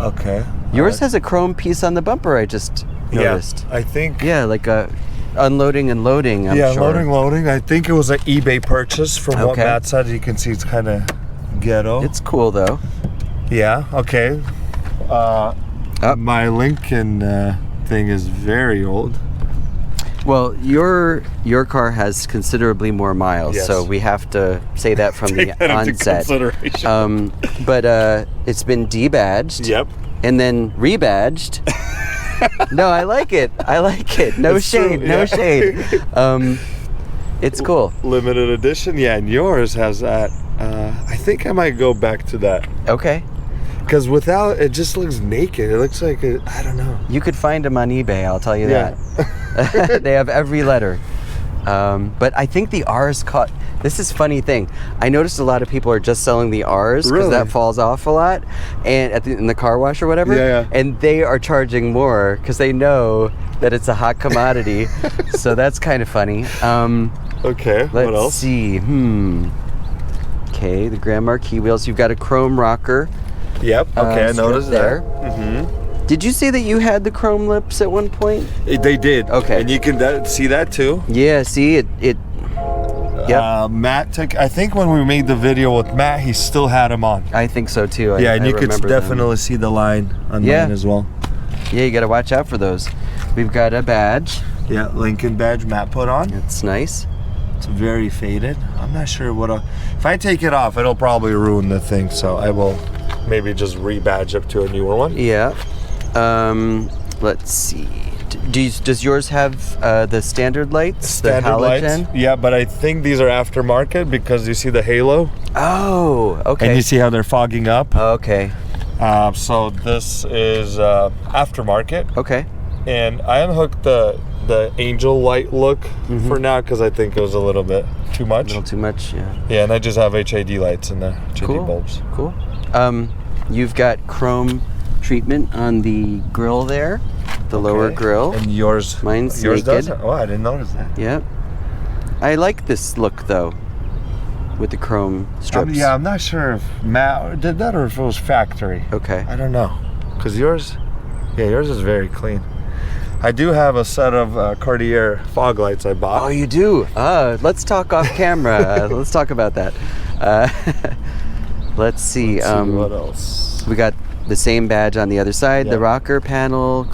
Okay. Yours has a chrome piece on the bumper, I just noticed. Yeah, I think. Yeah, like a unloading and loading, I'm sure. loading. I think it was an eBay purchase from what Okay. Matt said. You can see it's kind of ghetto. It's cool, though. Yeah, okay. My Lincoln thing is very old. Well, your car has considerabadly more miles, Yes. so we have to say that from Take the that into onset. consideration. But it's been debadged. Yep. And then rebadged. No, I like it. No It's true, shade. No yeah. shade. It's cool. Limited edition, yeah, and yours has that. I think I might go back to that. Okay. Because without, it just looks naked. It looks like, I don't know. You could find them on eBay, I'll tell you Yeah. that. They have every letter. But I think the R's caught. This is a funny thing. I noticed a lot of people are just selling the R's because Really? that falls off a lot, and in the car wash or whatever. Yeah. And they are charging more because they know that it's a hot commodity. So that's kind of funny. Okay, Let's what else? see. Okay, the Grand Marquis wheels. You've got a chrome rocker. Yep, okay, I strip noticed there. that. Mm-hmm. Did you say that you had the chrome lips at one point? They did. Okay. And you can see that too. Yeah. See it. Yep. Matt took, I think when we made the video with Matt, he still had them on. I think so too. Yeah, and I you could remember them. definitely see the line on Yeah. mine as well. Yeah, you got to watch out for those. We've got a badge. Yeah, Lincoln badge Matt put on. It's nice. It's very faded. I'm not sure what if I take it off, it'll probably ruin the thing, so I will maybe just rebadge up to a newer one. Yeah. Let's see. Does yours have the standard lights? Standard the halogen? lights. Yeah, but I think these are aftermarket because you see the halo. Oh, okay. And you see how they're fogging up. Okay. So this is aftermarket. Okay. And I unhooked the angel light look for now because I think it was a little bit too A much. little too much, yeah. Yeah, and I just have HID lights in there, HID Cool. bulbs. Cool. You've got chrome treatment on the grill there, the lower grill. And yours, Mine's yours naked. doesn't? Oh, I didn't notice that. Yep. I like this look though, with the chrome strips. I'm not sure if Matt did that or if it was factory. Okay. I don't know, because yours is very clean. I do have a set of Cartier fog lights I bought. Oh, you do? Let's talk off camera. Let's talk about that. Let's see. What else? We got the same badge on the other side, the Yep. rocker panel.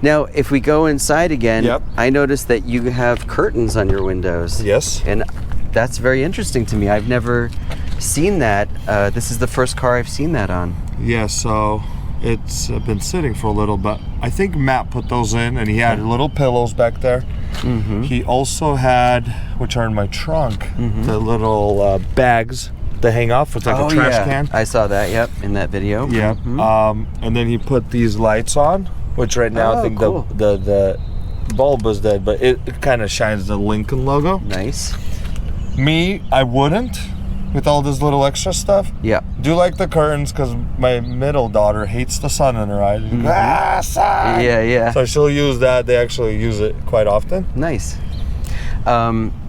Now, if we go inside again, Yep. I noticed that you have curtains on your windows. Yes. And that's very interesting to me. I've never seen that. This is the first car I've seen that on. Yeah, so it's been sitting for a little, but I think Matt put those in, and he had little pillows back there. Mm-hmm. He also had, which are in my trunk, the little bags that hang off with like a trash can. I saw that, yep, in that video. Yeah. Mhm. And then he put these lights on, which right now I think cool. the bulb is dead, but it kind of shines the Lincoln logo. Nice. Me, I wouldn't, with all this little extra stuff. Yeah. Do like the curtains, because my middle daughter hates the sun in her eyes. Sun! Yeah. So she'll use that. They actually use it quite often. Nice.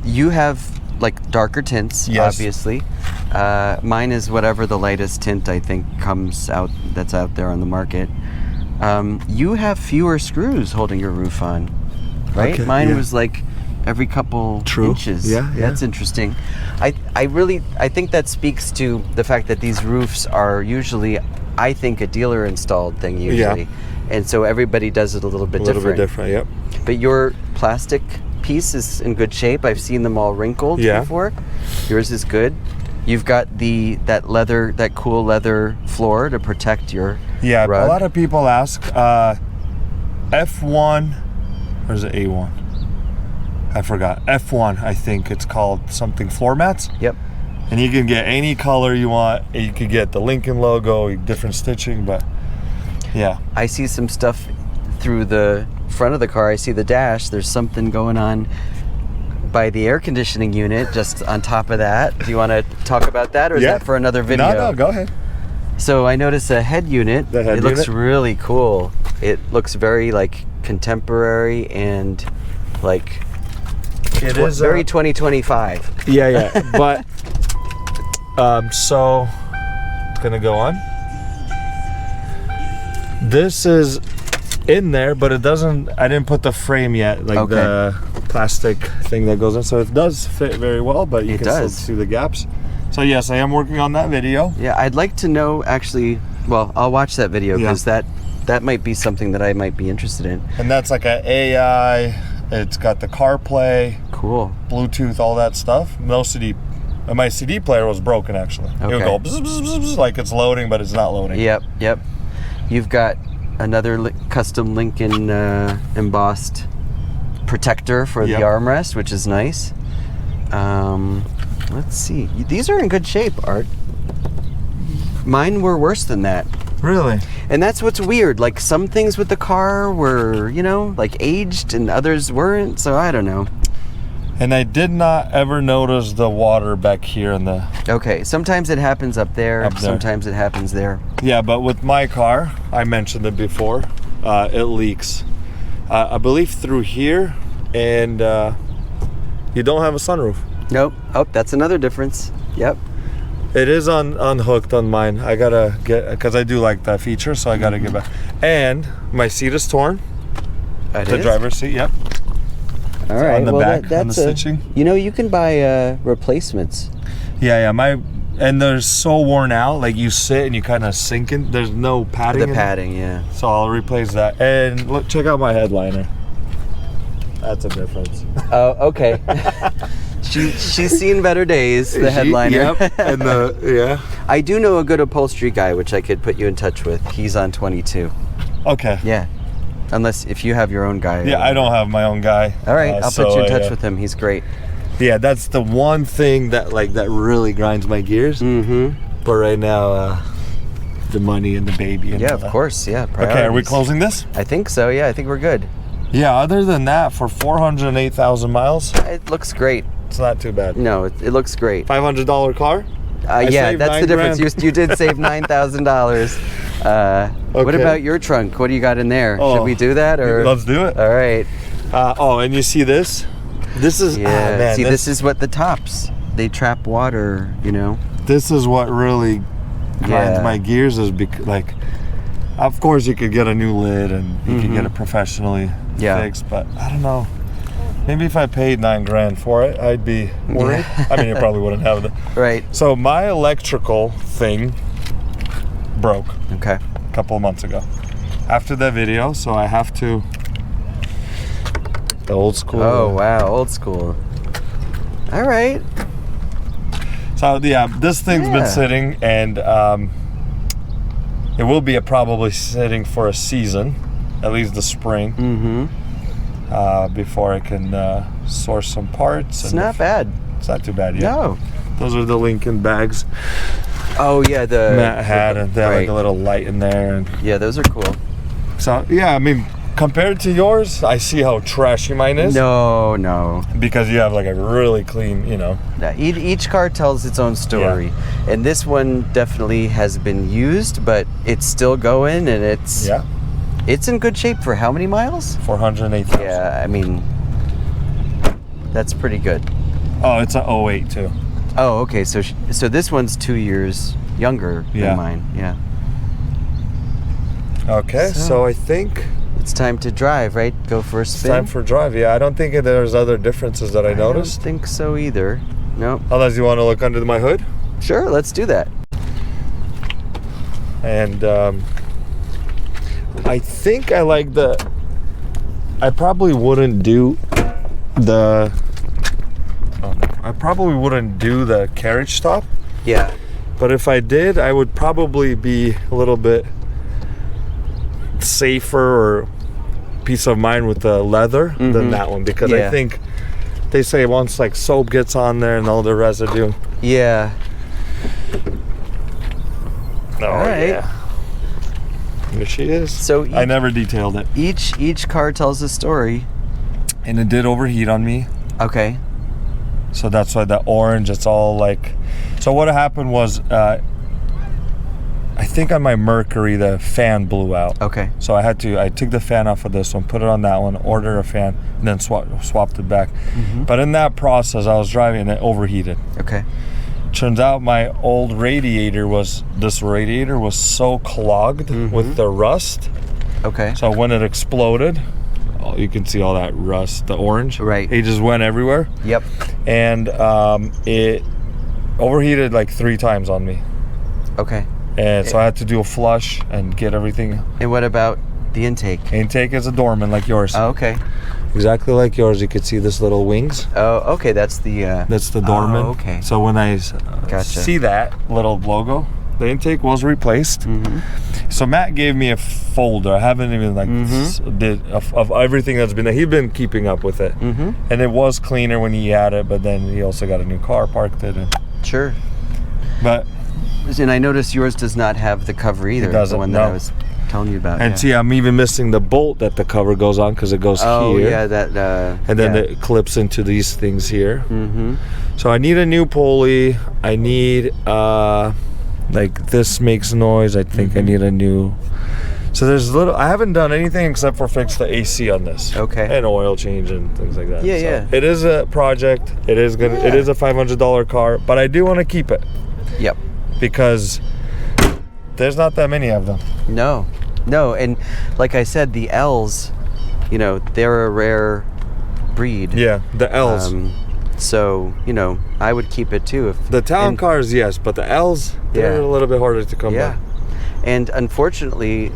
You have like darker tints, Yes. obviously. Mine is whatever the lightest tint I think comes out that's out there on the market. You have fewer screws holding your roof on, right? Okay, Mine yeah. was like every couple inches. Yeah. That's interesting. I think that speaks to the fact that these roofs are usually, I think, a dealer installed thing usually. And so everybody does it a little bit different. Yep. But your plastic piece is in good shape. I've seen them all wrinkled before. Yours is good. You've got that cool leather floor to protect your Yeah, rug. a lot of people ask, F1, or is it A1? I forgot. F1, I think it's called something, floor mats. Yep. And you can get any color you want. You could get the Lincoln logo, different stitching, but yeah. I see some stuff through the front of the car. I see the dash. There's something going on by the air conditioning unit just on top of that. Do you want to talk about that, or is that for another video? No, go ahead. So I noticed a head unit. The head it looks unit? really cool. It looks very like contemporary and like It is very 2025. Yeah, but so it's gonna go on. This is in there, but it doesn't. I didn't put the frame yet, like the plastic thing that goes in. So it does fit very well, but you can still see the gaps. So yes, I am working on that video. Yeah, I'd like to know actually. Well, I'll watch that video because that might be something that I might be interested in. And that's like an AI. It's got the CarPlay, cool, Bluetooth, all that stuff. No CD. My CD player was broken actually. It would go bzz, bzz, bzz, bzz, like it's loading, but it's not loading. Yep. You've got another custom Lincoln embossed protector for the armrest, which is nice. Let's see. These are in good shape, Art. Mine were worse than that. Really? And that's what's weird. Like some things with the car were, like aged and others weren't. So I don't know. And I did not ever notice the water back here in the... Okay, sometimes it happens up there. Sometimes it happens there. Yeah, but with my car, I mentioned it before, it leaks. I believe through here, and you don't have a sunroof. Nope. Oh, that's another difference. Yep. It is unhooked on mine. I gotta get, because I do like that feature, so I gotta get back. And my seat is torn. The driver's seat, yep. All right. On the back, that's on the stitching. You can buy replacements. Yeah. And they're so worn out. Like you sit and you kind of sink in. There's no padding. The padding, yeah. So I'll replace that. And look, check out my headliner. That's a difference. Oh, okay. She's seen better days. The headliner. Yep. And I do know a good upholstery guy, which I could put you in touch with. He's on 22. Okay. Yeah. Unless if you have your own guy. Yeah, I don't have my own guy. All right, I'll put you in touch with him. He's great. Yeah, that's the one thing that really grinds my gears. Mm-hmm. But right now, the money and the baby. And of course. Yeah. Okay, are we closing this? I think so. Yeah, I think we're good. Yeah. Other than that, for 408,000 miles, it looks great. It's not too bad. No, it looks great. $500 car. Yeah, that's the difference. You did save $9,000. What about your trunk? What do you got in there? Should we do that, or let's do it? All right. And you see this? This is man, this is what the tops. They trap water. This is what really grinds my gears. Is like, of course you could get a new lid and you could get it professionally fixed, but I don't know. Maybe if I paid $9,000 for it, I'd be worried. I mean, you probably wouldn't have it. Right. So my electrical thing broke. Okay. A couple of months ago. After that video, so I have to. The old school. Oh wow, old school. All right. So yeah, this thing's been sitting, and it will be probably sitting for a season, at least the spring. Before I can source some parts. It's not bad. It's not too bad yet. No. Those are the Lincoln bags. Oh yeah, the Matt had, and they have like a little light in there, and yeah, those are cool. so yeah, I mean, compared to yours, I see how trashy mine is. No. Because you have like a really clean, you know. Each car tells its own story, and this one definitely has been used, but it's still going, and it's in good shape for how many miles? 408,000. Yeah, I mean, that's pretty good. Oh, it's an 08 too. Oh, okay. So this one's 2 years younger than mine. Yeah. Okay, so I think it's time to drive, right? Go for a spin. it's time for drive. Yeah, I don't think there's other differences that I noticed. I don't think so either. Nope. Unless you want to look under my hood. Sure, let's do that. And I think I like I probably wouldn't do the carriage stop. Yeah. But if I did, I would probably be a little bit safer or peace of mind with the leather than that one, because I think they say once like soap gets on there and all the residue. Yeah. Oh, all right. Yeah. Here she is. So I never detailed it. Each car tells a story. And it did overheat on me. Okay. So that's why the orange, it's all like. So what happened was, I think on my Mercury the fan blew out. Okay. So I took the fan off of this one, put it on that one, ordered a fan, and then swapped it back. But in that process, I was driving and it overheated. Okay. Turns out my old radiator was so clogged with the rust. Okay. So when it exploded, you can see all that rust, the orange. Right. It just went everywhere. Yep. And it overheated like 3 times on me. Okay. And so I had to do a flush and get everything. And what about the intake? Intake is a Dorman like yours. Oh, okay. Exactly like yours. You could see this little wings. Oh, okay. That's the Dorman. Oh, okay. So when I see that little logo, the intake was replaced. So Matt gave me a folder. I haven't even did of everything that's been there. He'd been keeping up with it, and it was cleaner when he had it. But then he also got a new car, parked it. Sure. But and I noticed yours does not have the cover either. It doesn't. The one that I was telling you about. And see, I'm even missing the bolt that the cover goes on, because it goes here. Oh yeah, that. And then it clips into these things here. So I need a new pulley. I need like this makes noise. I think I need a new. So there's I haven't done anything except for fix the AC on this. Okay. And oil change and things like that. Yeah, so yeah. It is a project. It is good. It is a $500 car, but I do want to keep it. Yep. Because there's not that many of them. No, and like I said, the L's, they're a rare breed. Yeah, the L's. So I would keep it too. If the town cars, yes, but the L's, they're a little bit harder to come by. And unfortunately,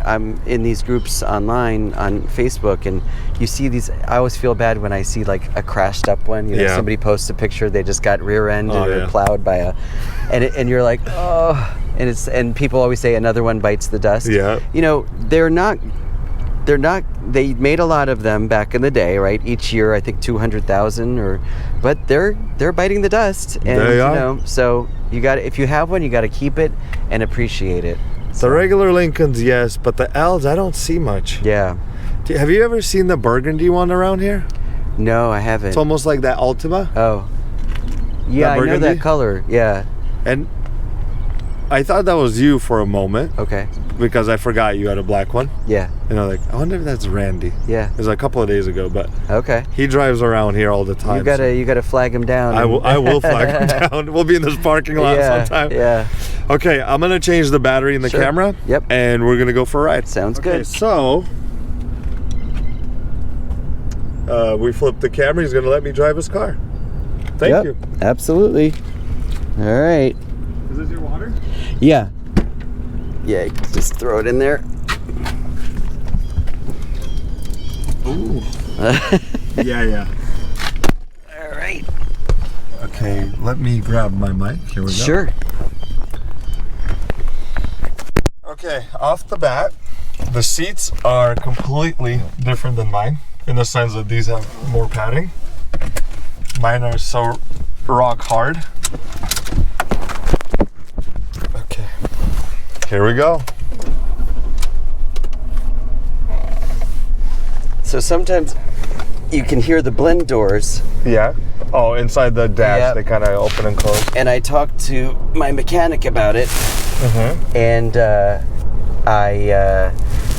I'm in these groups online on Facebook, and you see these. I always feel bad when I see like a crashed up one. Somebody posts a picture, they just got rear-ended or plowed by and you're like, oh, and people always say another one bites the dust. Yeah. They're not. They made a lot of them back in the day, right? Each year, I think 200,000, but they're biting the dust, and they are. so you got, if you have one, you got to keep it and appreciate it. The regular Lincolns, yes, but the L's, I don't see much. Yeah. Have you ever seen the burgundy one around here? No, I haven't. It's almost like that Altima. Oh. Yeah, I know that color. Yeah. And I thought that was you for a moment. Okay. Because I forgot you had a black one. Yeah. And I'm like, I wonder if that's Randy. Yeah. It was a couple of days ago, but okay. He drives around here all the time. You gotta flag him down. I will flag him down. We'll be in this parking lot sometime. Yeah. Okay, I'm gonna change the battery in the camera. Yep. And we're gonna go for a ride. Sounds good. So we flipped the camera. He's gonna let me drive his car. Thank you. Absolutely. All right. Is this your water? Yeah. Yeah, just throw it in there. Ooh. Yeah. All right. Okay, let me grab my mic. Here we go. Sure. Okay, off the bat, the seats are completely different than mine in the sense that these have more padding. Mine are so rock hard. Okay, here we go. So sometimes you can hear the blend doors. Yeah. Oh, inside the dash, Yep. they kind of open and close. And I talked to my mechanic about it. And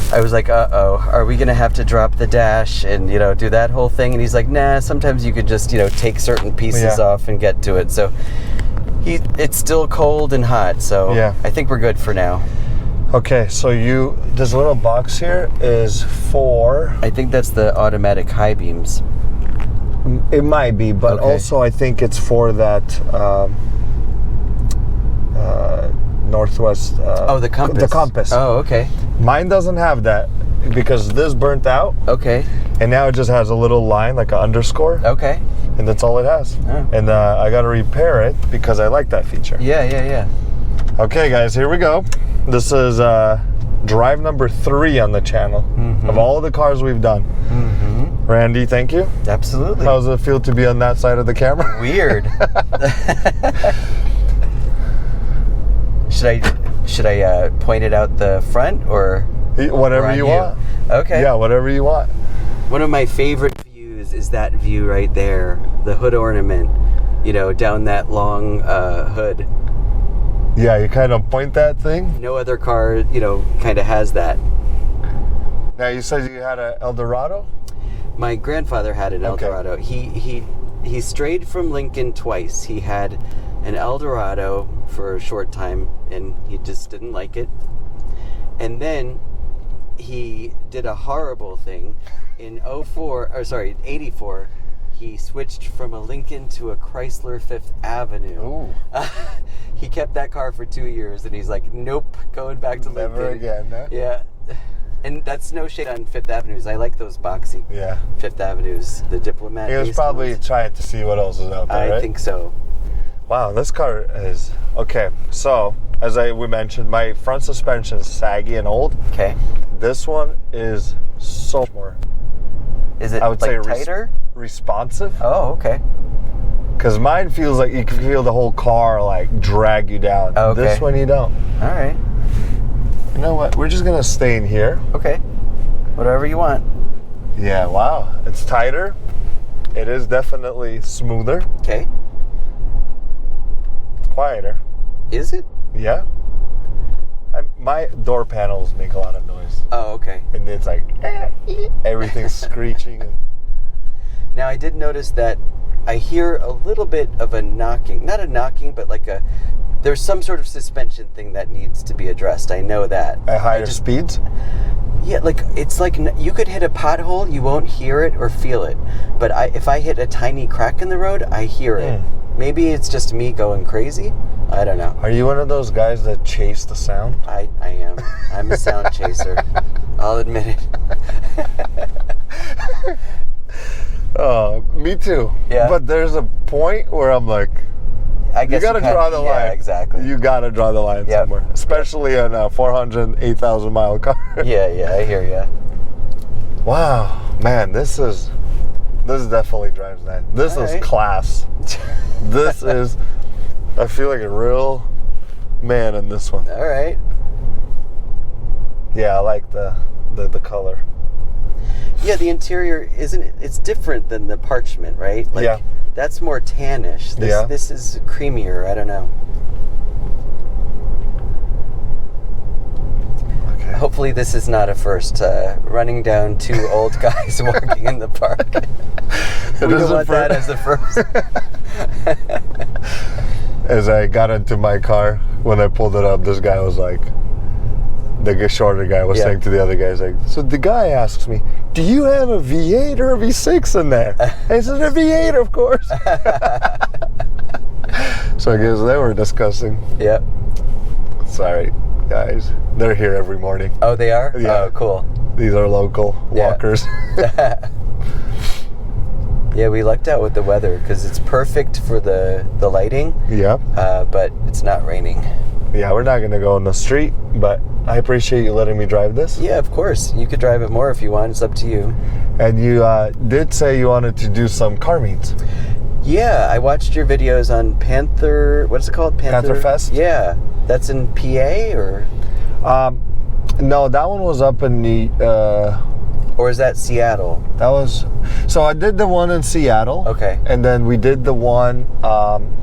I was like, uh-oh, are we gonna have to drop the dash and, you know, do that whole thing? And he's like, nah, sometimes you could just, you know, take certain pieces off and get to it. So it's still cold and hot, so I think we're good for now. Okay, so this little box here is for... I think that's the automatic high beams. It might be, but also I think it's for that Northwest... the compass. The compass. Oh, okay. Mine doesn't have that because this burnt out. Okay. And now it just has a little line, like an underscore. Okay. And that's all it has. Oh. And I got to repair it because I like that feature. Yeah. Okay, guys, here we go. This is drive number 3 on the channel of all of the cars we've done. Randy, thank you. Absolutely. How does it feel to be on that side of the camera? Weird. Should I point it out the front or whatever you want? Okay. Yeah, whatever you want. One of my favorite views is that view right there, the hood ornament, you know, down that long hood. Yeah, you kind of point that thing. No other car, you know, kind of has that. Now, you said you had an Eldorado? My grandfather had an Eldorado. He strayed from Lincoln twice. He had an Eldorado for a short time, and he just didn't like it. And then he did a horrible thing in 84. He switched from a Lincoln to a Chrysler Fifth Avenue. He kept that car for 2 years, and he's like, nope, going back to Lincoln. Never again, huh? Yeah. And that's no shade on Fifth Avenues. I like those boxy Fifth Avenues, the Diplomat. He was probably trying to see what else is out there, I think so. Wow, this car is... Okay, so, as we mentioned, my front suspension is saggy and old. Okay. This one is so more... Is it, I would like, say tighter? Responsive. Oh, okay. Because mine feels like you can feel the whole car, like, drag you down. Okay. This one, you don't. All right. You know what? We're just going to stay in here. Okay. Whatever you want. Yeah, wow. It's tighter. It is definitely smoother. Okay. It's quieter. Is it? Yeah. My door panels make a lot of noise. Oh, okay. And it's like, everything's screeching. Now, I did notice that I hear a little bit of a knocking. Not a knocking, but like there's some sort of suspension thing that needs to be addressed. I know that. At higher speeds? Yeah, like it's like you could hit a pothole, you won't hear it or feel it. But if I hit a tiny crack in the road, I hear it. Maybe it's just me going crazy. I don't know. Are you one of those guys that chase the sound? I am. I'm a sound chaser. I'll admit it. Oh, me too. Yeah. But there's a point where I'm like, I guess you gotta draw the line. Yeah, exactly. You gotta draw the line somewhere, especially in a 408,000 mile car. Yeah, I hear ya. Wow, man, this definitely drives nice. This is class. This is, I feel like a real man in this one. All right. Yeah, I like the color. Yeah, the interior it's different than the parchment, right? Like, that's more tannish. This is creamier. I don't know. Okay. Hopefully this is not a first. Running down 2 old guys walking in the park. We don't want that as a first. As I got into my car, when I pulled it up, this guy was like, the shorter guy was saying to the other guys, like, so the guy asks me, do you have a V8 or a V6 in there? I said, a V8, of course. So I guess they were discussing. Yep. Sorry, guys. They're here every morning. Oh, they are? Yeah. Oh, cool. These are local walkers. Yeah, we lucked out with the weather because it's perfect for the lighting. Yeah. But it's not raining. Yeah, we're not going to go in the street, but I appreciate you letting me drive this. Yeah, of course. You could drive it more if you want. It's up to you. And you did say you wanted to do some car meets. Yeah, I watched your videos on Panther. What's it called? Panther Fest? Yeah. That's in PA or? No, that one was up in the... Or is that Seattle? That was... So I did the one in Seattle. Okay. And then we did the one,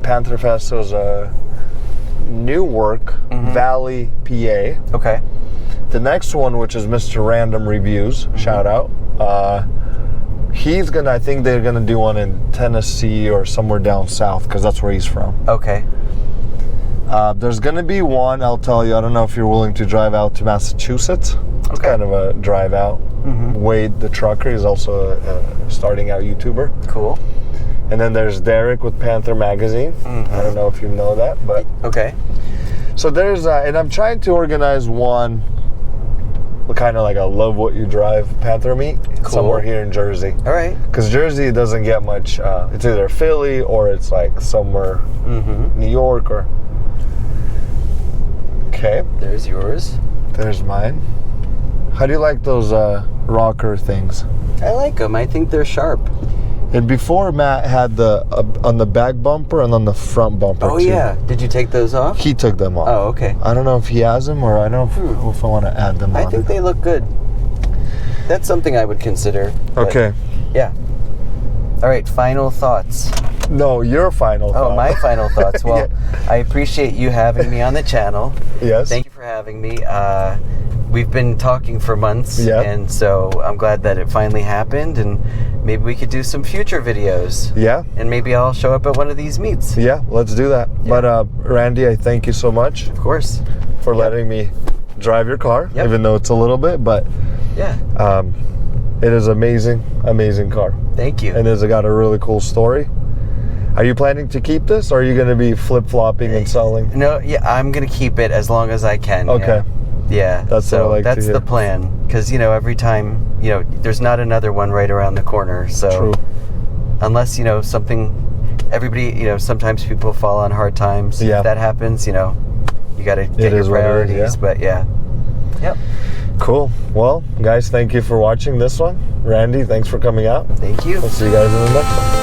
Panther Fest was Newark Valley, PA. Okay. The next one, which is Mr. Random Reviews, shout out. He's gonna, I think they're gonna do one in Tennessee or somewhere down south, because that's where he's from. Okay. There's gonna be one, I'll tell you, I don't know if you're willing to drive out to Massachusetts. It's kind of a drive out. Wade the trucker is also a starting out YouTuber. Cool. And then there's Derek with Panther Magazine. I don't know if you know that, but... Okay. So there's, and I'm trying to organize one, kind of like a Love What You Drive Panther meet somewhere here in Jersey. All right. Because Jersey doesn't get much, it's either Philly or it's like somewhere New York or... Okay. There's yours. There's mine. How do you like those rocker things? I like them. I think they're sharp. And before, Matt had the on the back bumper and on the front bumper Oh, too. yeah. Did you take those off? He took them off. Oh, okay. I don't know if he has them or I don't know if I want to add them on. I think they look good. That's something I would consider. Okay. Yeah. All right, final thoughts. No, your final thought. Oh, my final thoughts. Well, I appreciate you having me on the channel. Yes. Thank you for having me. We've been talking for months, and so I'm glad that it finally happened, and maybe we could do some future videos. Yeah. And maybe I'll show up at one of these meets. Yeah, let's do that. Yeah. But Randy, I thank you so much. Of course. For letting me drive your car, Yep. even though it's a little bit, but Yeah. it is amazing car. Thank you. And it's got a really cool story. Are you planning to keep this, or are you going to be flip-flopping and selling? No, yeah, I'm going to keep it as long as I can. Okay. Yeah. That's so what I like that's to hear. the plan. Because, every time, there's not another one right around the corner. So True. Unless, something, everybody, sometimes people fall on hard times. Yeah. If that happens, you got to get your priorities. Yeah. But yeah. Yep. Cool. Well, guys, thank you for watching this one. Randy, thanks for coming out. Thank you. We'll see you guys in the next one.